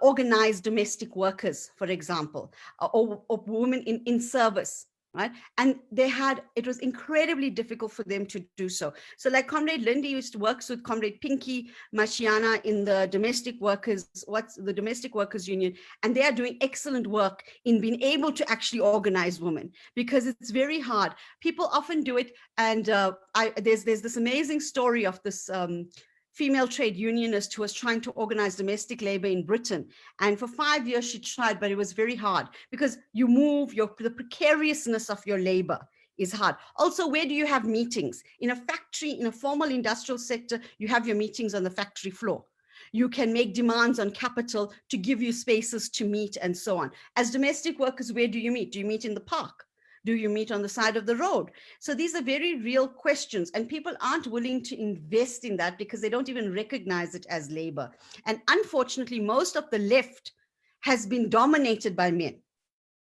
organize domestic workers, for example, or women in service, right? And it was incredibly difficult for them to do so. So like Comrade Lindy used to work with Comrade Pinky Machiana in the domestic workers union, and they are doing excellent work in being able to actually organize women, because it's very hard. People often do it. And there's this amazing story of this female trade unionist who was trying to organize domestic labor in Britain. And for 5 years she tried, but it was very hard because you move, the precariousness of your labor is hard. Also, where do you have meetings? In a factory, in a formal industrial sector, you have your meetings on the factory floor. You can make demands on capital to give you spaces to meet and so on. As domestic workers, where do you meet? Do you meet in the park? Do you meet on the side of the road? So these are very real questions, and people aren't willing to invest in that because they don't even recognize it as labor. And unfortunately, most of the left has been dominated by men,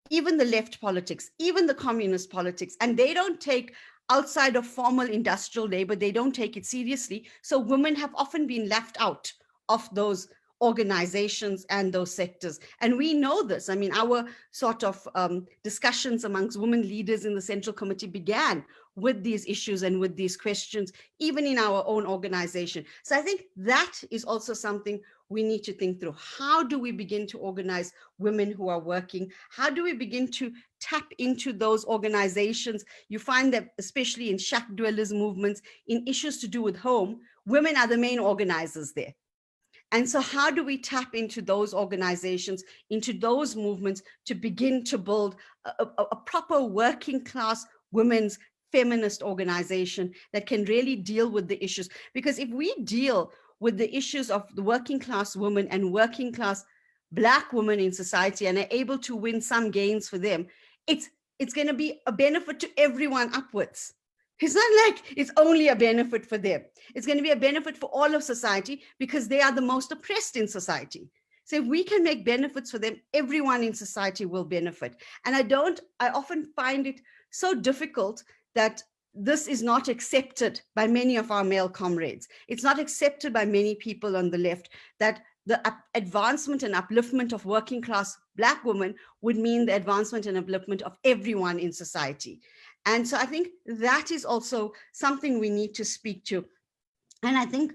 even the left politics, even the communist politics, and they don't take outside of formal industrial labor, they don't take it seriously. So women have often been left out of those organizations and those sectors. And we know this. I mean, our sort of discussions amongst women leaders in the Central Committee began with these issues and with these questions, even in our own organization. So I think that is also something we need to think through. How do we begin to organize women who are working? How do we begin to tap into those organizations? You find that especially in shack dwellers movements, in issues to do with home, women are the main organizers there. And so how do we tap into those organizations, into those movements to begin to build a proper working class women's feminist organization that can really deal with the issues? Because if we deal with the issues of the working class women and working class Black women in society and are able to win some gains for them, it's going to be a benefit to everyone upwards. It's not like it's only a benefit for them. It's going to be a benefit for all of society because they are the most oppressed in society. So if we can make benefits for them, everyone in society will benefit. And I often find it so difficult that this is not accepted by many of our male comrades. It's not accepted by many people on the left that the advancement and upliftment of working class Black women would mean the advancement and upliftment of everyone in society. And so I think that is also something we need to speak to. And I think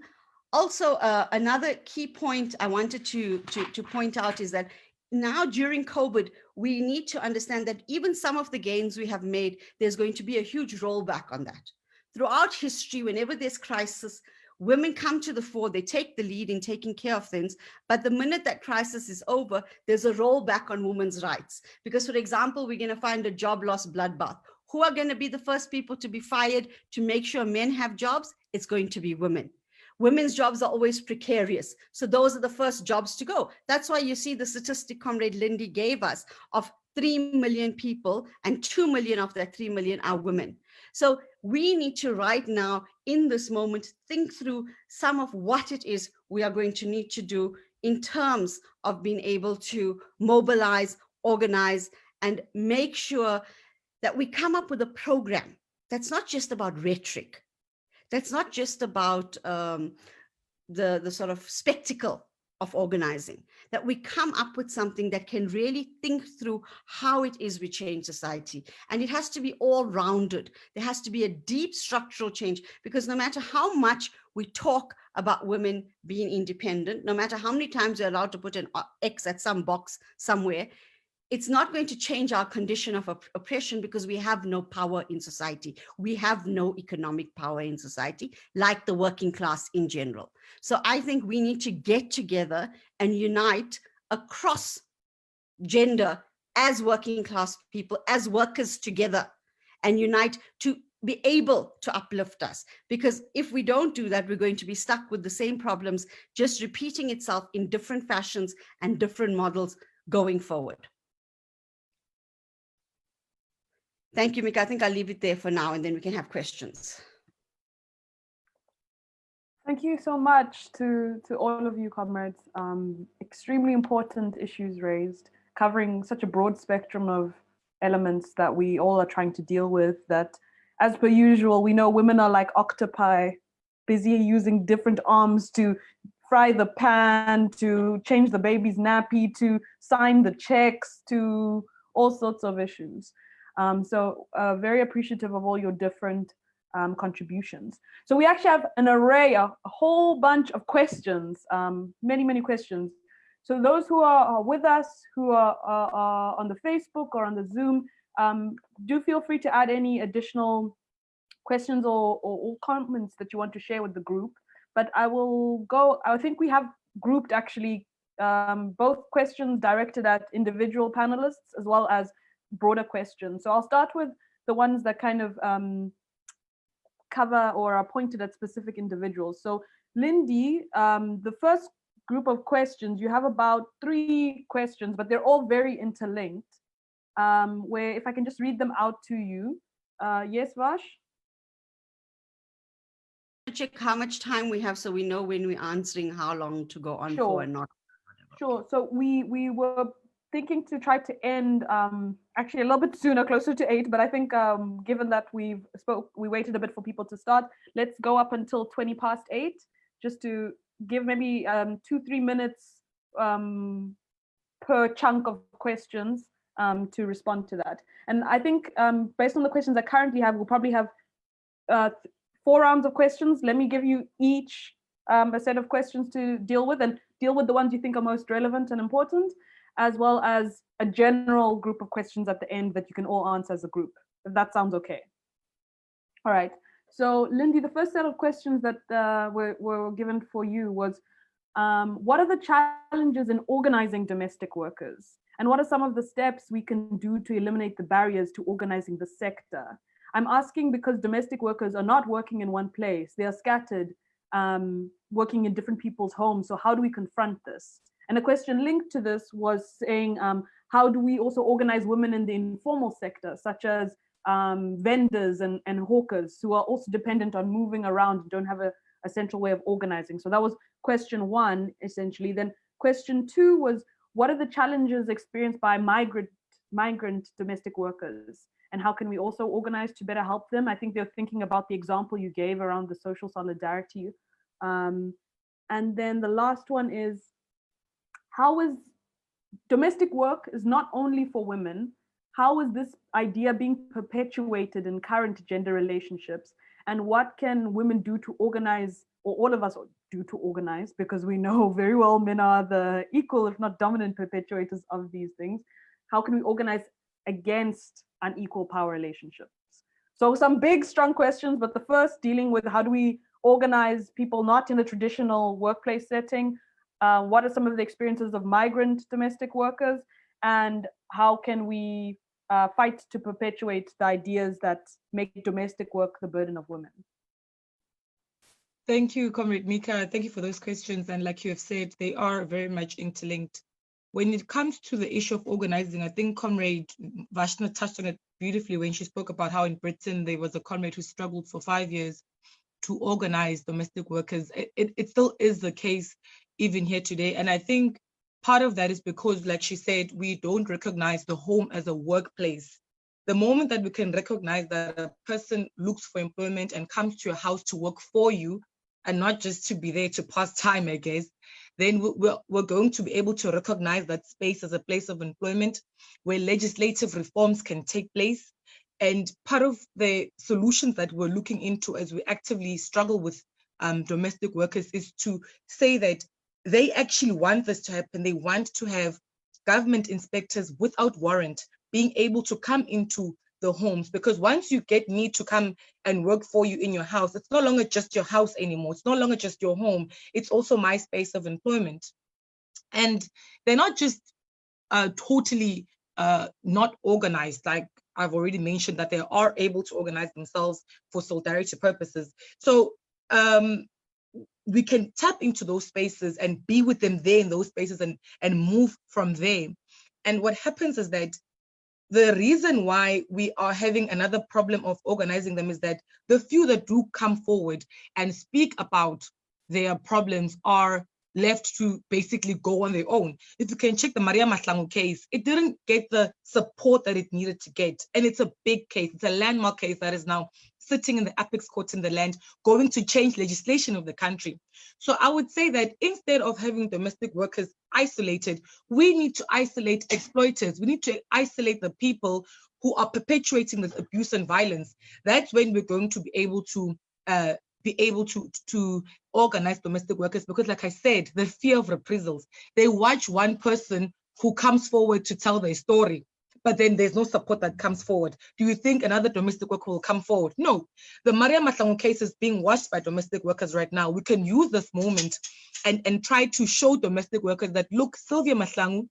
Also, another key point I wanted to point out is that now during COVID, we need to understand that even some of the gains we have made, there's going to be a huge rollback on that. Throughout history, whenever there's crisis, women come to the fore, they take the lead in taking care of things. But the minute that crisis is over, there's a rollback on women's rights. Because, for example, we're going to find a job loss bloodbath. Who are going to be the first people to be fired to make sure men have jobs? It's going to be women. Women's jobs are always precarious. So those are the first jobs to go. That's why you see the statistic Comrade Lindy gave us of 3 million people, and 2 million of that 3 million are women. So we need to right now, in this moment, think through some of what it is we are going to need to do in terms of being able to mobilize, organize, and make sure that we come up with a program that's not just about rhetoric, that's not just about the sort of spectacle of organizing, that we come up with something that can really think through how it is we change society. And it has to be all rounded. There has to be a deep structural change, because no matter how much we talk about women being independent, no matter how many times we're allowed to put an X at some box somewhere, it's not going to change our condition of oppression, because we have no power in society. We have no economic power in society, like the working class in general. So I think we need to get together and unite across gender as working class people, as workers together, and unite to be able to uplift us. Because if we don't do that, we're going to be stuck with the same problems, just repeating itself in different fashions and different models going forward. Thank you, Mika. I think I'll leave it there for now, and then we can have questions. Thank you so much to all of you, comrades. Extremely important issues raised, covering such a broad spectrum of elements that we all are trying to deal with, that, as per usual, we know women are like octopi, busy using different arms to fry the pan, to change the baby's nappy, to sign the checks, to all sorts of issues. So very appreciative of all your different contributions. So we actually have an array, a whole bunch of questions, many questions. So those who are with us, who are on the Facebook or on the Zoom, do feel free to add any additional questions or comments that you want to share with the group. But I will go, I think we have grouped actually both questions directed at individual panelists as well as broader questions. So I'll start with the ones that kind of cover or are pointed at specific individuals. So Lindy, the first group of questions, you have about 3 questions, but they're all very interlinked, where if I can just read them out to you. Yes, Vash? Check how much time we have so we know when we're answering how long to go on for and not. Sure. So we were thinking to try to end actually a little bit sooner, closer to 8, but I think given that we waited a bit for people to start, let's go up until 20 past 8, just to give maybe 2-3 minutes per chunk of questions to respond to that. And I think based on the questions I currently have, we'll probably have 4 rounds of questions. Let me give you each a set of questions to deal with, and deal with the ones you think are most relevant and important, as well as a general group of questions at the end that you can all answer as a group, if that sounds okay. All right. So Lindy, the first set of questions that were given for you was, what are the challenges in organizing domestic workers? And what are some of the steps we can do to eliminate the barriers to organizing the sector? I'm asking because domestic workers are not working in one place. They are scattered, working in different people's homes. So how do we confront this? And a question linked to this was saying, how do we also organize women in the informal sector, such as vendors and hawkers, who are also dependent on moving around and don't have a central way of organizing? So that was question 1, essentially. Then question 2 was, what are the challenges experienced by migrant domestic workers? And how can we also organize to better help them? I think they're thinking about the example you gave around the social solidarity. And then the last one is, how is domestic work is not only for women? How is this idea being perpetuated in current gender relationships? And what can women do to organize, or all of us do to organize? Because we know very well men are the equal, if not dominant, perpetuators of these things. How can we organize against unequal power relationships? So some big, strong questions, but the first dealing with how do we organize people not in the traditional workplace setting? What are some of the experiences of migrant domestic workers? And how can we fight to perpetuate the ideas that make domestic work the burden of women? Thank you, Comrade Mika. Thank you for those questions. And like you have said, they are very much interlinked. When it comes to the issue of organizing, I think Comrade Vashna touched on it beautifully when she spoke about how in Britain there was a comrade who struggled for 5 years to organize domestic workers. It still is the case even here today. And I think part of that is because, like she said, we don't recognize the home as a workplace. The moment that we can recognize that a person looks for employment and comes to your house to work for you and not just to be there to pass time, I guess, then we're going to be able to recognize that space as a place of employment where legislative reforms can take place. And part of the solutions that we're looking into as we actively struggle with domestic workers is to say that they actually want this to happen. They want to have government inspectors without warrant being able to come into the homes, because once you get me to come and work for you in your house, it's no longer just your house anymore. It's no longer just your home. It's also my space of employment. And they're not just totally not organized. Like I've already mentioned, that they are able to organize themselves for solidarity purposes. So we can tap into those spaces and be with them there in those spaces and move from there. And what happens is that the reason why we are having another problem of organizing them is that the few that do come forward and speak about their problems are left to basically go on their own. If you can check the Maria Mahlangu case, it didn't get the support that it needed to get. And it's a big case. It's a landmark case that is now sitting in the apex court in the land, going to change legislation of the country. So I would say that instead of having domestic workers isolated, we need to isolate exploiters. We need to isolate the people who are perpetuating this abuse and violence. That's when we're going to be able to organize domestic workers, because like I said, the fear of reprisals. They watch one person who comes forward to tell their story, but then there's no support that comes forward. Do you think another domestic worker will come forward? No. The Maria Mahlangu case is being watched by domestic workers right now. We can use this moment and try to show domestic workers that, look, Sylvia Mahlangu,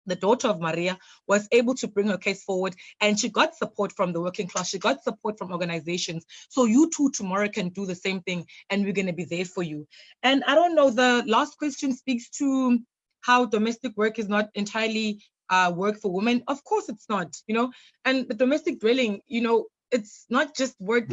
the daughter of Maria, was able to bring her case forward, and she got support from the working class. She got support from organizations. So you too tomorrow can do the same thing, and we're going to be there for you. And I don't know, the last question speaks to how domestic work is not entirely work for women. Of course it's not, and the domestic dwelling, it's not just work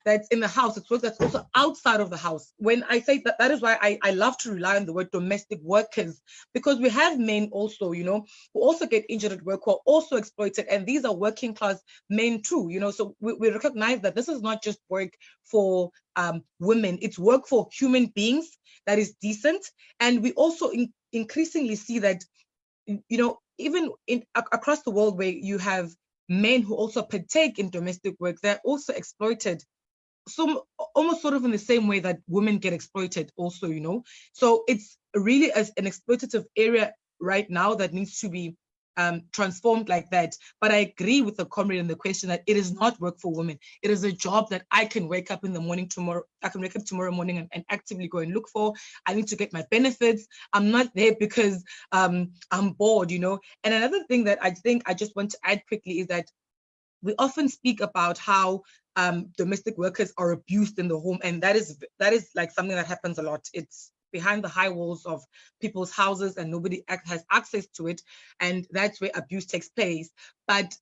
that's in the house, it's work that's also outside of the house. When I say that, that is why I love to rely on the word domestic workers, because we have men also, who also get injured at work, who are also exploited, and these are working class men too, so we recognize that this is not just work for women, it's work for human beings that is decent. And we also increasingly see that, even across the world where you have men who also partake in domestic work, they're also exploited. So almost sort of in the same way that women get exploited also, So it's really as an exploitative area right now that needs to be transformed like that. But I agree with the comrade in the question that it is not work for women. It is a job that I can wake up in the morning tomorrow. I can wake up tomorrow morning and actively go and look for. I need to get my benefits. I'm not there because I'm bored, And another thing that I think I just want to add quickly is that we often speak about how domestic workers are abused in the home, and that is like something that happens a lot. It's behind the high walls of people's houses and nobody has access to it, and that's where abuse takes place. But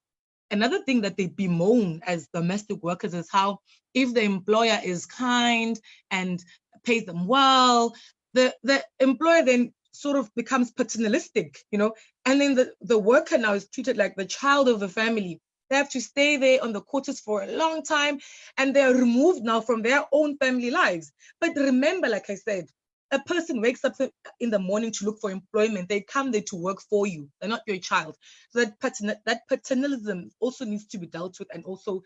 another thing that they bemoan as domestic workers is how if the employer is kind and pays them well, the employer then sort of becomes paternalistic, and then the worker now is treated like the child of the family. They have to stay there on the quarters for a long time, and they're removed now from their own family lives. But remember, like I said, a person wakes up in the morning to look for employment. They come there to work for you. They're not your child. So that paternalism also needs to be dealt with and also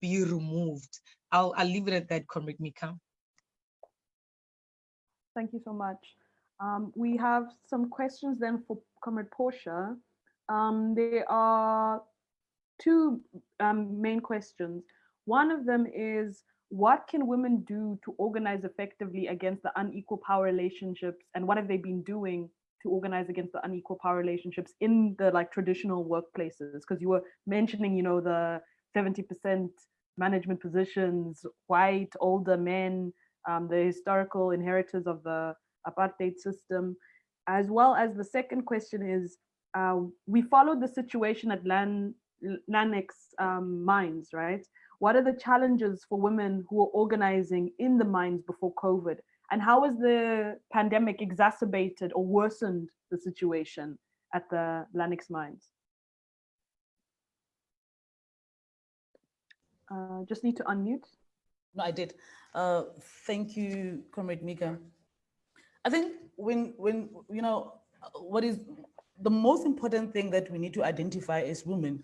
be removed. I'll leave it at that, Comrade Mika. Thank you so much. We have some questions then for Comrade Portia. There are two main questions. One of them is, what can women do to organize effectively against the unequal power relationships, and what have they been doing to organize against the unequal power relationships in the like traditional workplaces? Because you were mentioning, you know, the 70% management positions, white, older men, the historical inheritors of the apartheid system, as well as the second question is, we followed the situation at Lannex mines, right? What are the challenges for women who are organizing in the mines before COVID? And how has the pandemic exacerbated or worsened the situation at the Lannex mines? Just need to unmute. No, I did. Thank you, Comrade Mika. I think when you know, what is the most important thing that we need to identify as women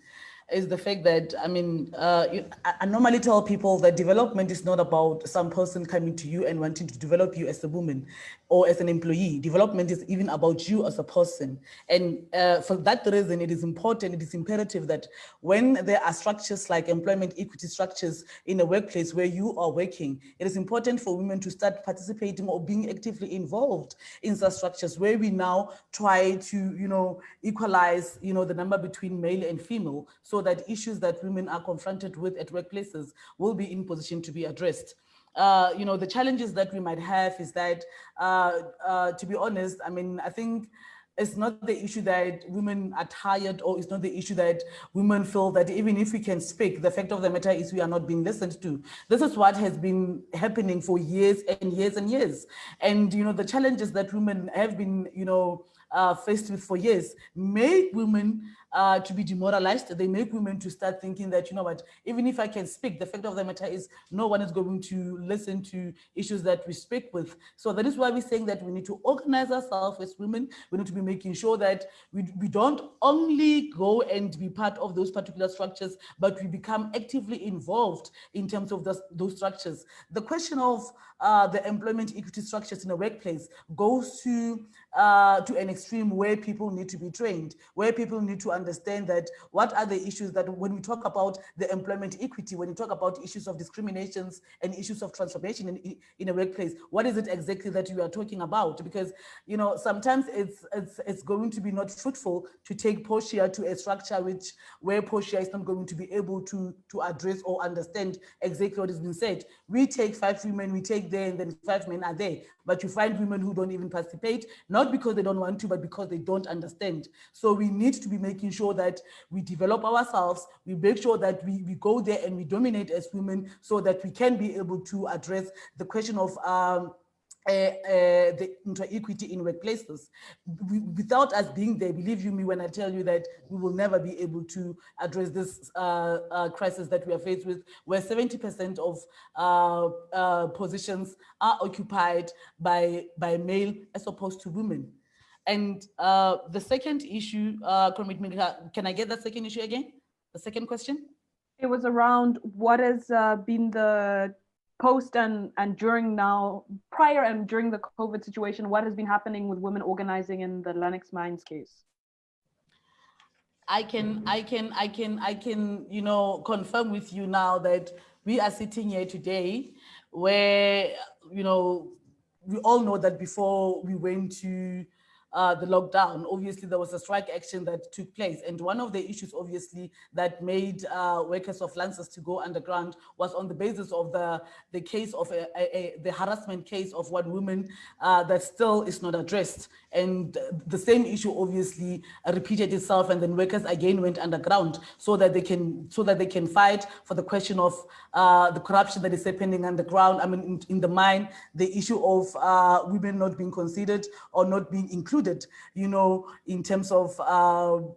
is the fact that, I mean, I normally tell people that development is not about some person coming to you and wanting to develop you as a woman or as an employee. Development is even about you as a person. And for that reason, it is important, it is imperative that when there are structures like employment equity structures in a workplace where you are working, it is important for women to start participating or being actively involved in such structures where we now try to, you know, equalize, you know, the number between male and female, so that issues that women are confronted with at workplaces will be in position to be addressed. You know, the challenges that we might have is that, to be honest, I mean, I think it's not the issue that women are tired, or it's not the issue that women feel that even if we can speak, the fact of the matter is we are not being listened to. This is what has been happening for years and years and years. And, you know, the challenges that women have been, you know, faced with for years make women to be demoralized. They make women to start thinking that, you know what, even if I can speak, the fact of the matter is no one is going to listen to issues that we speak with. So that is why we're saying that we need to organize ourselves as women. We need to be making sure that we don't only go and be part of those particular structures, but we become actively involved in terms of those structures. The question of the employment equity structures in a workplace goes to an extreme where people need to be trained, where people need to understand that what are the issues that when we talk about the employment equity, when we talk about issues of discriminations and issues of transformation in a workplace, what is it exactly that you are talking about? Because, you know, sometimes it's going to be not fruitful to take Portia to a structure where Portia is not going to be able to address or understand exactly what has been said. We take 5 women, we take there, and then 5 men are there, but you find women who don't even participate, not because they don't want to, but because they don't understand. So we need to be making sure that we develop ourselves, we make sure that we go there and we dominate as women, so that we can be able to address the question of the inter-equity in workplaces. Without us being there, believe you me when I tell you that we will never be able to address this crisis that we are faced with, where 70% of positions are occupied by male as opposed to women. And the second issue, can I get that second issue again? The second question? It was around what has been the post and during now, prior and during the COVID situation, what has been happening with women organizing in the Lannex Mines case? I can, you know, confirm with you now that we are sitting here today where, you know, we all know that before we went to the lockdown, obviously there was a strike action that took place. And one of the issues, obviously, that made workers of Lancers to go underground was on the basis of the case of the harassment case of one woman that still is not addressed. And the same issue obviously repeated itself, and then workers again went underground so that they can fight for the question of the corruption that is happening underground. I mean, in the mine, the issue of women not being considered or not being included, you know, in terms of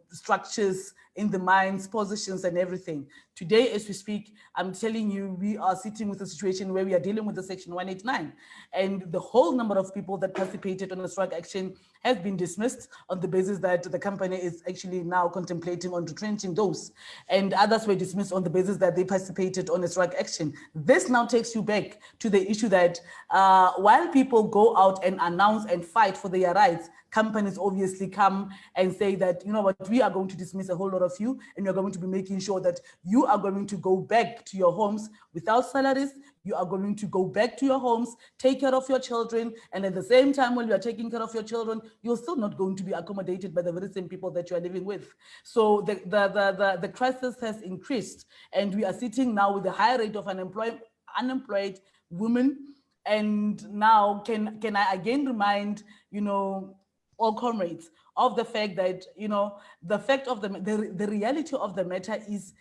structures in the mines, positions and everything. Today, as we speak, I'm telling you, we are sitting with a situation where we are dealing with the Section 189, and the whole number of people that participated on a strike action has been dismissed on the basis that the company is actually now contemplating on retrenching those, and others were dismissed on the basis that they participated on a strike action. This now takes you back to the issue that while people go out and announce and fight for their rights, companies obviously come and say that, you know what, we are going to dismiss a whole lot of you, and you're going to be making sure that you are going to go back to your homes without salaries. You are going to go back to your homes, take care of your children, and at the same time, while you are taking care of your children, you're still not going to be accommodated by the very same people that you are living with. So the crisis has increased, and we are sitting now with a high rate of unemployed women. And now, can I again remind, all comrades of the fact that, the fact of the reality of the matter is,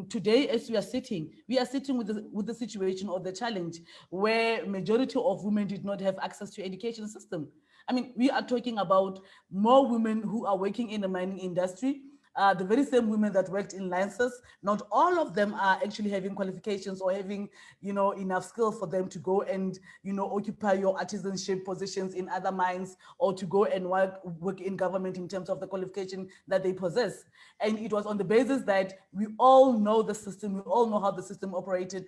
today, as we are sitting with the situation or the challenge where majority of women did not have access to education system. I mean, we are talking about more women who are working in the mining industry. The very same women that worked in Lancers, not all of them are actually having qualifications or having, enough skill for them to go and, occupy your artisanship positions in other mines, or to go and work in government in terms of the qualification that they possess. And it was on the basis that we all know the system, we all know how the system operated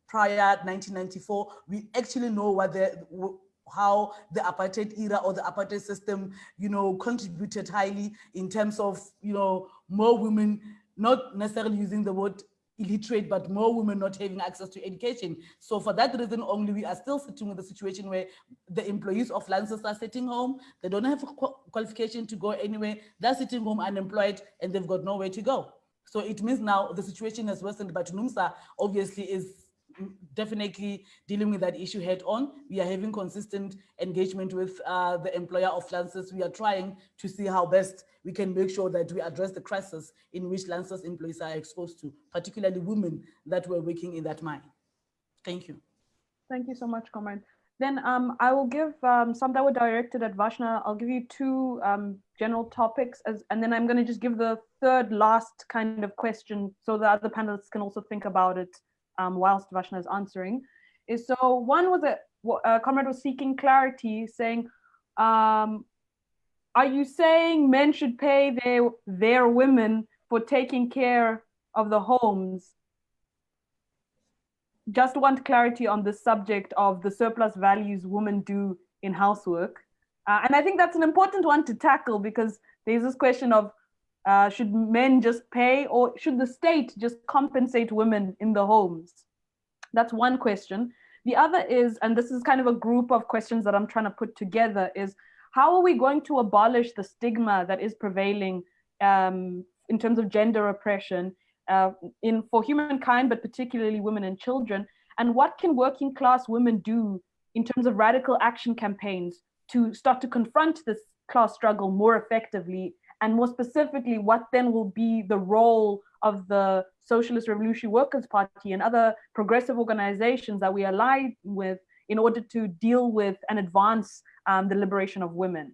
prior 1994. We actually know how the apartheid era or the apartheid system, contributed highly in terms of, more women, not necessarily using the word illiterate, but more women not having access to education. So for that reason only, we are still sitting with a situation where the employees of Lancers are sitting home. They don't have a qualification to go anywhere. They're sitting home unemployed, and they've got nowhere to go. So it means now the situation has worsened, but NUMSA obviously is definitely dealing with that issue head on. We are having consistent engagement with the employer of Lancers. We are trying to see how best we can make sure that we address the crisis in which Lancers employees are exposed to, particularly women that were working in that mine. Thank you. Thank you so much, Comrade. Then I will give some that were directed at Vashna. I'll give you two general topics, and then I'm going to just give the third last kind of question so the other panelists can also think about it whilst Vashna is answering. So one was a comrade was seeking clarity, saying, are you saying men should pay their women for taking care of the homes? Just want clarity on the subject of the surplus values women do in housework. And I think that's an important one to tackle, because there's this question of should men just pay, or should the state just compensate women in the homes? That's one question. The other is, and this is kind of a group of questions that I'm trying to put together, is how are we going to abolish the stigma that is prevailing in terms of gender oppression for humankind, but particularly women and children? And what can working class women do in terms of radical action campaigns to start to confront this class struggle more effectively? And more specifically, what then will be the role of the Socialist Revolutionary Workers' Party and other progressive organizations that we align with in order to deal with and advance the liberation of women?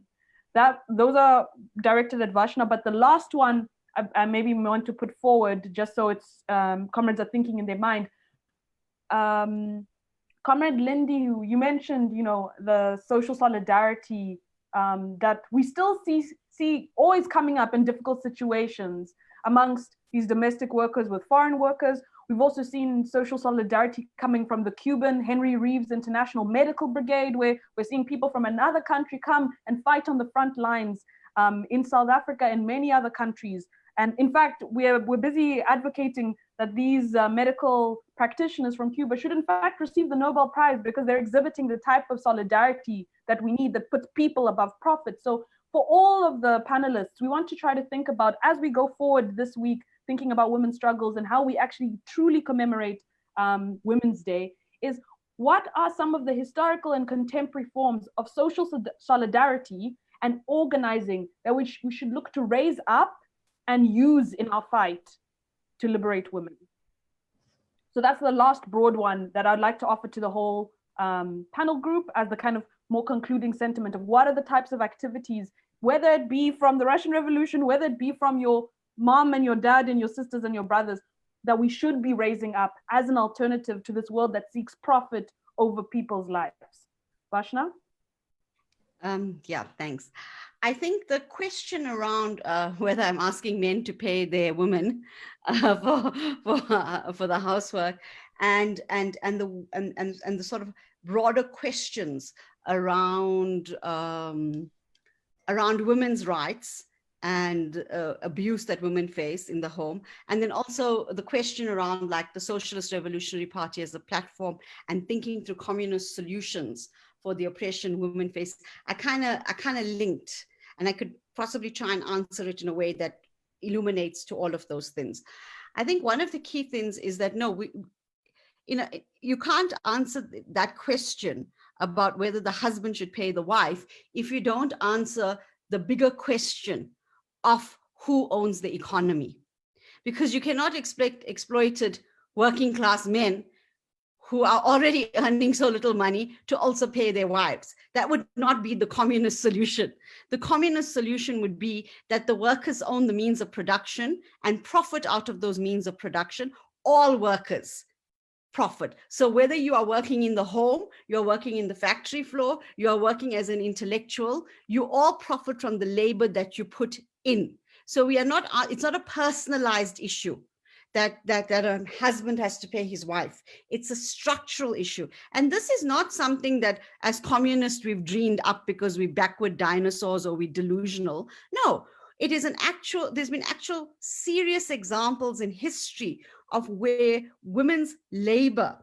Those are directed at Vashna, but the last one I maybe want to put forward, just so it's comrades are thinking in their mind. Comrade Lindy, you mentioned, the social solidarity that we still see always coming up in difficult situations amongst these domestic workers with foreign workers. We've also seen social solidarity coming from the Cuban Henry Reeves International Medical Brigade, where we're seeing people from another country come and fight on the front lines in South Africa and many other countries. And in fact, we're busy advocating that these medical practitioners from Cuba should in fact receive the Nobel Prize, because they're exhibiting the type of solidarity that we need, that puts people above profit. So for all of the panelists, we want to try to think about, as we go forward this week, thinking about women's struggles and how we actually truly commemorate Women's Day, is what are some of the historical and contemporary forms of social solidarity and organizing that we should look to raise up and use in our fight to liberate women? So that's the last broad one that I'd like to offer to the whole panel group as the kind of more concluding sentiment of what are the types of activities, whether it be from the Russian Revolution, whether it be from your mom and your dad and your sisters and your brothers that we should be raising up as an alternative to this world that seeks profit over people's lives. Vashna? Yeah, thanks. I think the question around whether I'm asking men to pay their women for the housework and the sort of broader questions around around women's rights and abuse that women face in the home, and then also the question around like the Socialist Revolutionary Party as a platform and thinking through communist solutions for the oppression women face. I kind of linked, and I could possibly try and answer it in a way that illuminates to all of those things. I think one of the key things is that no, you can't answer that question about whether the husband should pay the wife if you don't answer the bigger question of who owns the economy, because you cannot expect exploited working class men who are already earning so little money to also pay their wives. That would not be the communist solution. The communist solution would be that the workers own the means of production and profit out of those means of production. All workers profit. So whether you are working in the home, you're working in the factory floor, you're working as an intellectual, you all profit from the labor that you put in. So we are not, it's not a personalized issue that a husband has to pay his wife. It's a structural issue. And this is not something that as communists we've dreamed up because we're backward dinosaurs or we're delusional. No, it is there's been actual serious examples in history of where women's labor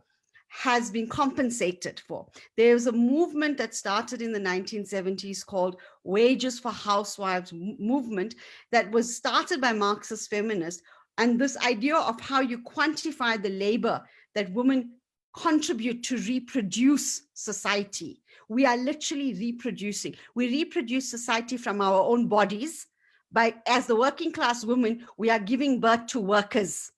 has been compensated for. There's a movement that started in the 1970s called Wages for Housewives movement that was started by Marxist feminists. And this idea of how you quantify the labor that women contribute to reproduce society. We are literally reproducing. We reproduce society from our own bodies. As the working class women, we are giving birth to workers.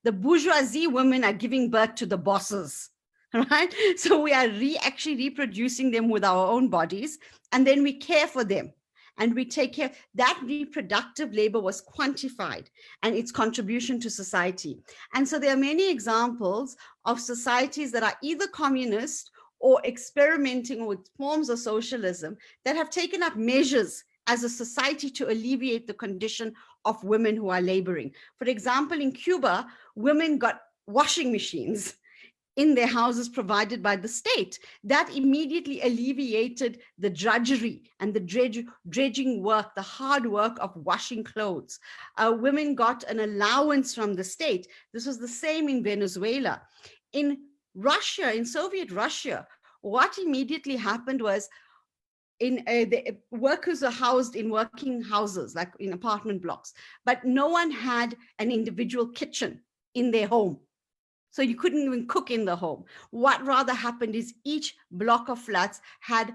The bourgeoisie women are giving birth to the bosses, right? So we are actually reproducing them with our own bodies, and then we care for them. And we take care. That reproductive labor was quantified and its contribution to society. And so there are many examples of societies that are either communist or experimenting with forms of socialism that have taken up measures as a society to alleviate the condition of women who are laboring. For example, in Cuba, women got washing machines in their houses provided by the state. That immediately alleviated the drudgery and the dredging work, the hard work of washing clothes. Women got an allowance from the state. This was the same in Venezuela. In Russia, in Soviet Russia, what immediately happened was the workers are housed in working houses, like in apartment blocks, but no one had an individual kitchen in their home. So you couldn't even cook in the home. What rather happened is each block of flats had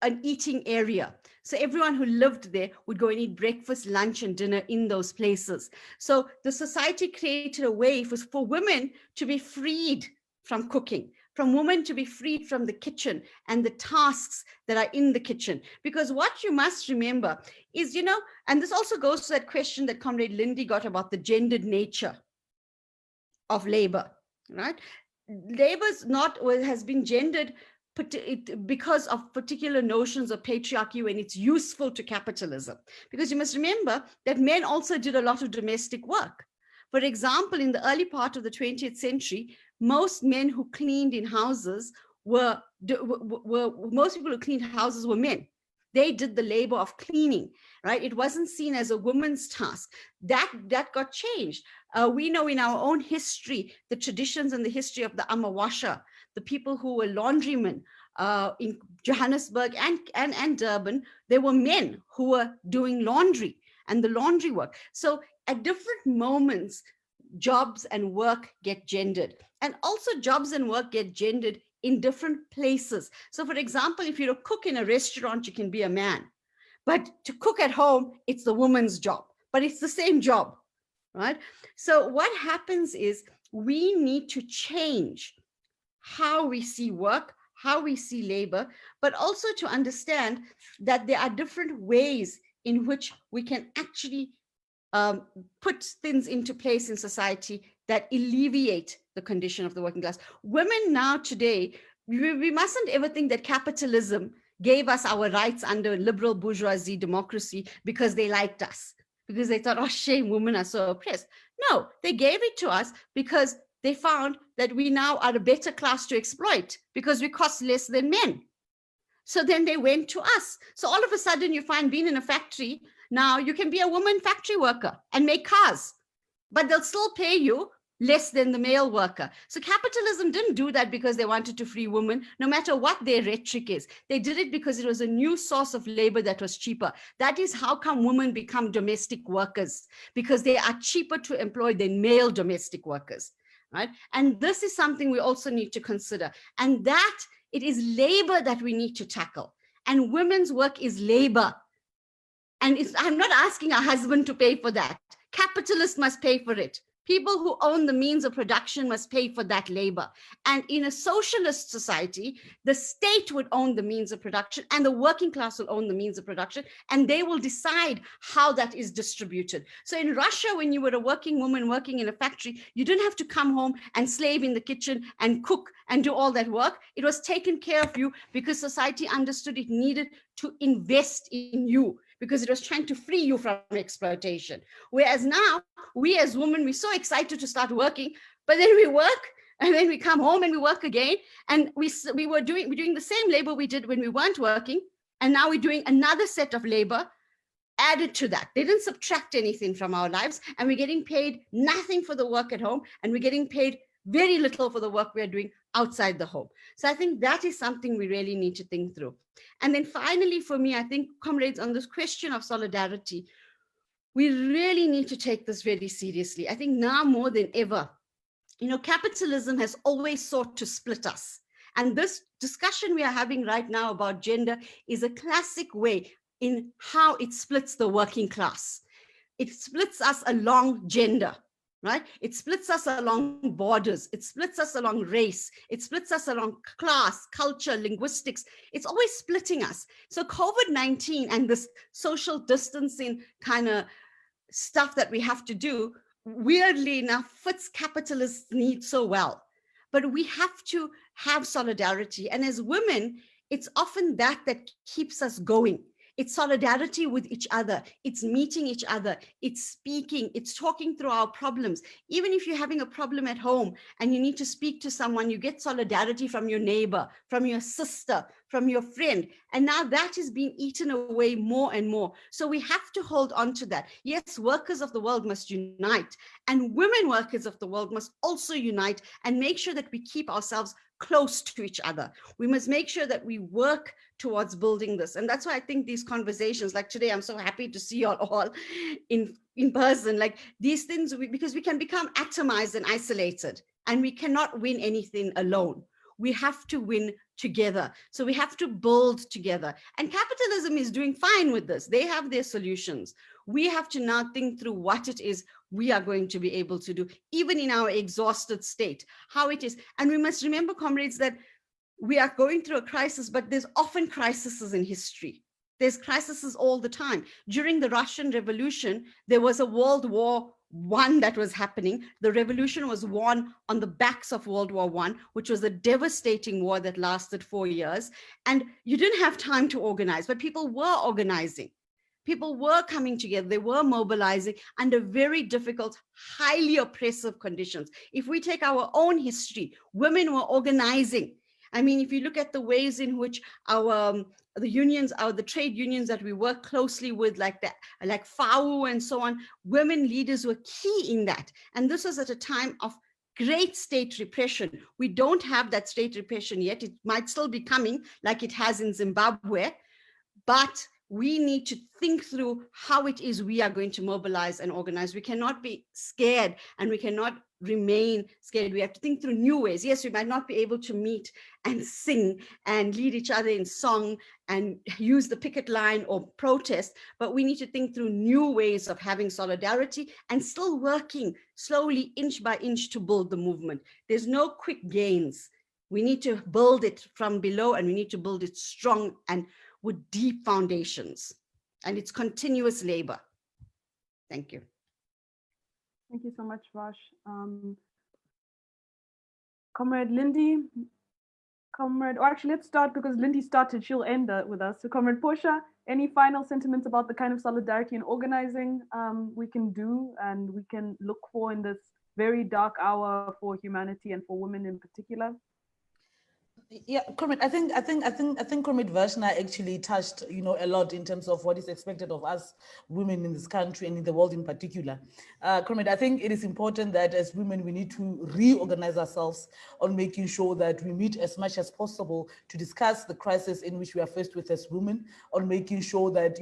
an eating area. So everyone who lived there would go and eat breakfast, lunch, and dinner in those places. So the society created a way for women to be freed from cooking, from women to be freed from the kitchen and the tasks that are in the kitchen. Because what you must remember is, and this also goes to that question that Comrade Lindy got about the gendered nature of labor, right? Labor has been gendered because of particular notions of patriarchy when it's useful to capitalism. Because you must remember that men also did a lot of domestic work. For example, in the early part of the 20th century, most men who cleaned in houses most people who cleaned houses were men. They did the labor of cleaning, right? It wasn't seen as a woman's task. That got changed. We know in our own history, the traditions and the history of the Amawasha, the people who were laundrymen in Johannesburg and Durban, there were men who were doing laundry and the laundry work. So at different moments, jobs and work get gendered. And also jobs and work get gendered in different places. So for example, if you're a cook in a restaurant, you can be a man. But to cook at home, it's the woman's job. But it's the same job, right? So what happens is we need to change how we see work, how we see labor, but also to understand that there are different ways in which we can actually put things into place in society that alleviate the condition of the working class. Women now today, we mustn't ever think that capitalism gave us our rights under liberal bourgeoisie democracy because they liked us, because they thought, oh, shame, women are so oppressed. No, they gave it to us because they found that we now are a better class to exploit because we cost less than men. So then they went to us. So all of a sudden you find being in a factory, now you can be a woman factory worker and make cars, but they'll still pay you less than the male worker. So capitalism didn't do that because they wanted to free women, no matter what their rhetoric is. They did it because it was a new source of labor that was cheaper. That is how come women become domestic workers, because they are cheaper to employ than male domestic workers, right? And this is something we also need to consider. And that it is labor that we need to tackle. And women's work is labor. And I'm not asking a husband to pay for that. Capitalists must pay for it. People who own the means of production must pay for that labor. And in a socialist society, the state would own the means of production and the working class will own the means of production, and they will decide how that is distributed. So in Russia, when you were a working woman working in a factory, you didn't have to come home and slave in the kitchen and cook and do all that work. It was taken care of you because society understood it needed to invest in you, because it was trying to free you from exploitation. Whereas now, we as women, we're so excited to start working, but then we work and then we come home and we work again. And we're doing the same labor we did when we weren't working. And now we're doing another set of labor added to that. They didn't subtract anything from our lives, and we're getting paid nothing for the work at home, and we're getting paid very little for the work we are doing outside the home. So I think that is something we really need to think through. And then finally, for me, I think, comrades, on this question of solidarity, we really need to take this very seriously. I think now more than ever, capitalism has always sought to split us. And this discussion we are having right now about gender is a classic way in how it splits the working class. It splits us along gender, right? It splits us along borders. It splits us along race. It splits us along class, culture, linguistics. It's always splitting us. So COVID-19 and this social distancing kind of stuff that we have to do, weirdly enough, fits capitalist needs so well. But we have to have solidarity. And as women, it's often that keeps us going. It's solidarity with each other. It's meeting each other. It's speaking. It's talking through our problems. Even if you're having a problem at home and you need to speak to someone, you get solidarity from your neighbor, from your sister, from your friend. And now that is being eaten away more and more. So we have to hold on to that. Yes, workers of the world must unite, and women workers of the world must also unite and make sure that we keep ourselves close to each other. We must make sure that we work towards building this. And that's why I think these conversations, like today, I'm so happy to see you all in person, like these things, because we can become atomized and isolated, and we cannot win anything alone. We have to win together. So we have to build together. And capitalism is doing fine with this. They have their solutions. We have to now think through what it is we are going to be able to do, even in our exhausted state, how it is. And we must remember, comrades, that we are going through a crisis, but there's often crises in history. There's crises all the time. During the Russian Revolution, there was a World War I that was happening. The revolution was won on the backs of World War I, which was a devastating war that lasted 4 years. And you didn't have time to organize, but people were organizing. People were coming together. They were mobilizing under very difficult, highly oppressive conditions. If we take our own history, women were organizing. I mean, if you look at the ways in which the trade unions that we work closely with, like FAO and so on, women leaders were key in that. And this was at a time of great state repression. We don't have that state repression yet. It might still be coming, like it has in Zimbabwe, but we need to think through how it is we are going to mobilize and organize. We cannot be scared, and we cannot remain scared. We have to think through new ways. Yes, we might not be able to meet and sing and lead each other in song and use the picket line or protest, but we need to think through new ways of having solidarity and still working slowly, inch by inch, to build the movement. There's no quick gains. We need to build it from below, and we need to build it strong and with deep foundations, and it's continuous labor. Thank you. Thank you so much, Vash. Comrade Lindy, or actually let's start because Lindy started, she'll end with us. So Comrade Portia, any final sentiments about the kind of solidarity and organizing we can do and we can look for in this very dark hour for humanity and for women in particular? Yeah, Comrade, I think Comrade Vashna actually touched, a lot in terms of what is expected of us women in this country and in the world in particular. Comrade, I think it is important that as women, we need to reorganize ourselves on making sure that we meet as much as possible to discuss the crisis in which we are faced with as women, on making sure that,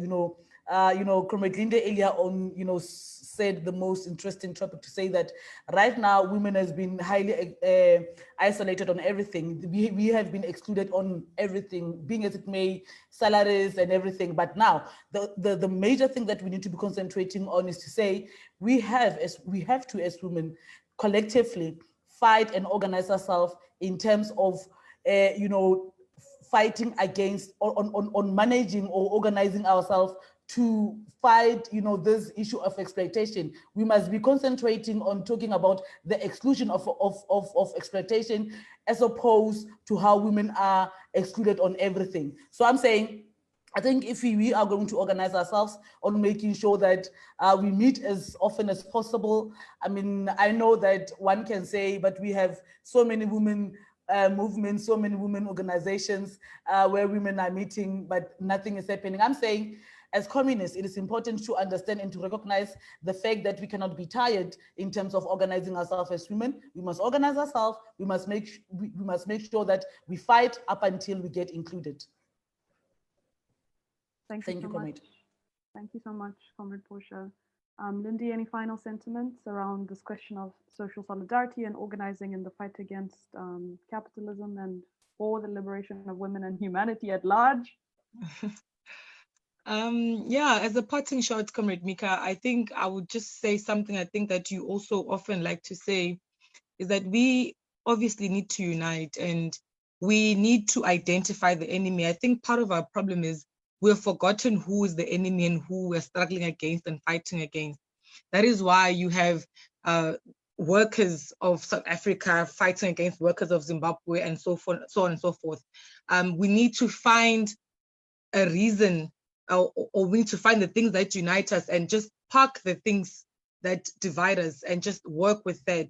Comrade Linda earlier on, said the most interesting topic to say that right now women has been highly isolated on everything. We have been excluded on everything, being as it may, salaries and everything. But now the major thing that we need to be concentrating on is to say we have to as women collectively fight and organize ourselves in terms of fighting against on managing or organizing ourselves to fight, this issue of exploitation. We must be concentrating on talking about the exclusion of exploitation as opposed to how women are excluded on everything. So I'm saying, I think if we are going to organize ourselves on making sure that we meet as often as possible. I mean, I know that one can say, but we have so many women movements, so many women organizations where women are meeting, but nothing is happening. I'm saying, as communists, it is important to understand and to recognize the fact that we cannot be tired in terms of organizing ourselves as women. We must organize ourselves. We must make sure that we fight up until we get included. Thank you so much. Thank you so much, Comrade Portia. Lindy, any final sentiments around this question of social solidarity and organizing in the fight against capitalism and for the liberation of women and humanity at large? Yeah, as a parting shot, Comrade Mika, I think I would just say something I think that you also often like to say is that we obviously need to unite and we need to identify the enemy. I think part of our problem is we've forgotten who is the enemy and who we're struggling against and fighting against. That is why you have workers of South Africa fighting against workers of Zimbabwe and so on and so forth. We need to find a reason or we need to find the things that unite us and just park the things that divide us and just work with that,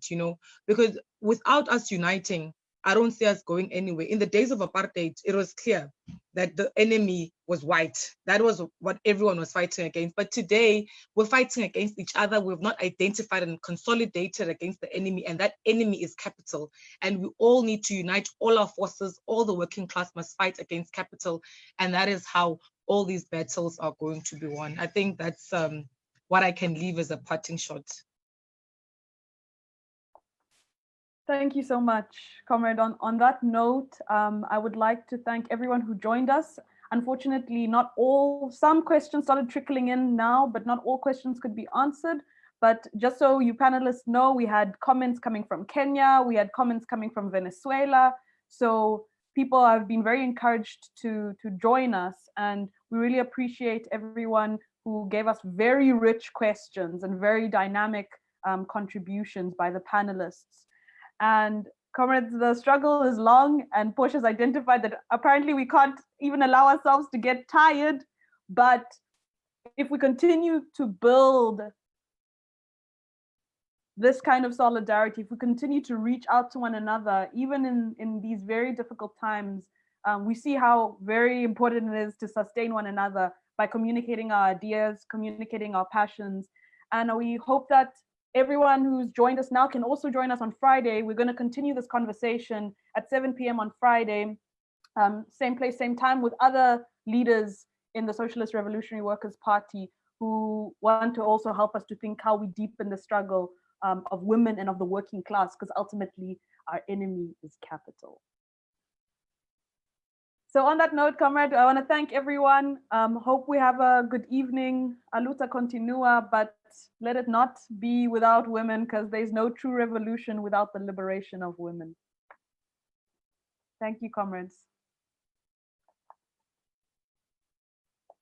because without us uniting, I don't see us going anywhere. In the days of apartheid, it was clear that the enemy was white. That was what everyone was fighting against. But today, we're fighting against each other. We've not identified and consolidated against the enemy, and that enemy is capital. And we all need to unite all our forces. All the working class must fight against capital. And that is how all these battles are going to be won. I think that's what I can leave as a parting shot. Thank you so much, Comrade. On that note, I would like to thank everyone who joined us. Unfortunately, some questions started trickling in now, but not all questions could be answered. But just so you panelists know, we had comments coming from Kenya, we had comments coming from Venezuela. So people have been very encouraged to join us, and we really appreciate everyone who gave us very rich questions and very dynamic contributions by the panelists. And comrades, the struggle is long, and Portia's identified that apparently we can't even allow ourselves to get tired. But if we continue to build this kind of solidarity, if we continue to reach out to one another, even in these very difficult times, we see how very important it is to sustain one another by communicating our ideas, communicating our passions. And we hope that everyone who's joined us now can also join us on Friday. We're going to continue this conversation at 7 p.m. on Friday, same place, same time, with other leaders in the Socialist Revolutionary Workers' Party who want to also help us to think how we deepen the struggle of women and of the working class, because ultimately our enemy is capital. So on that note, comrade, I want to thank everyone. Hope we have a good evening. A luta continua, but let it not be without women, because there's no true revolution without the liberation of women. Thank you, comrades.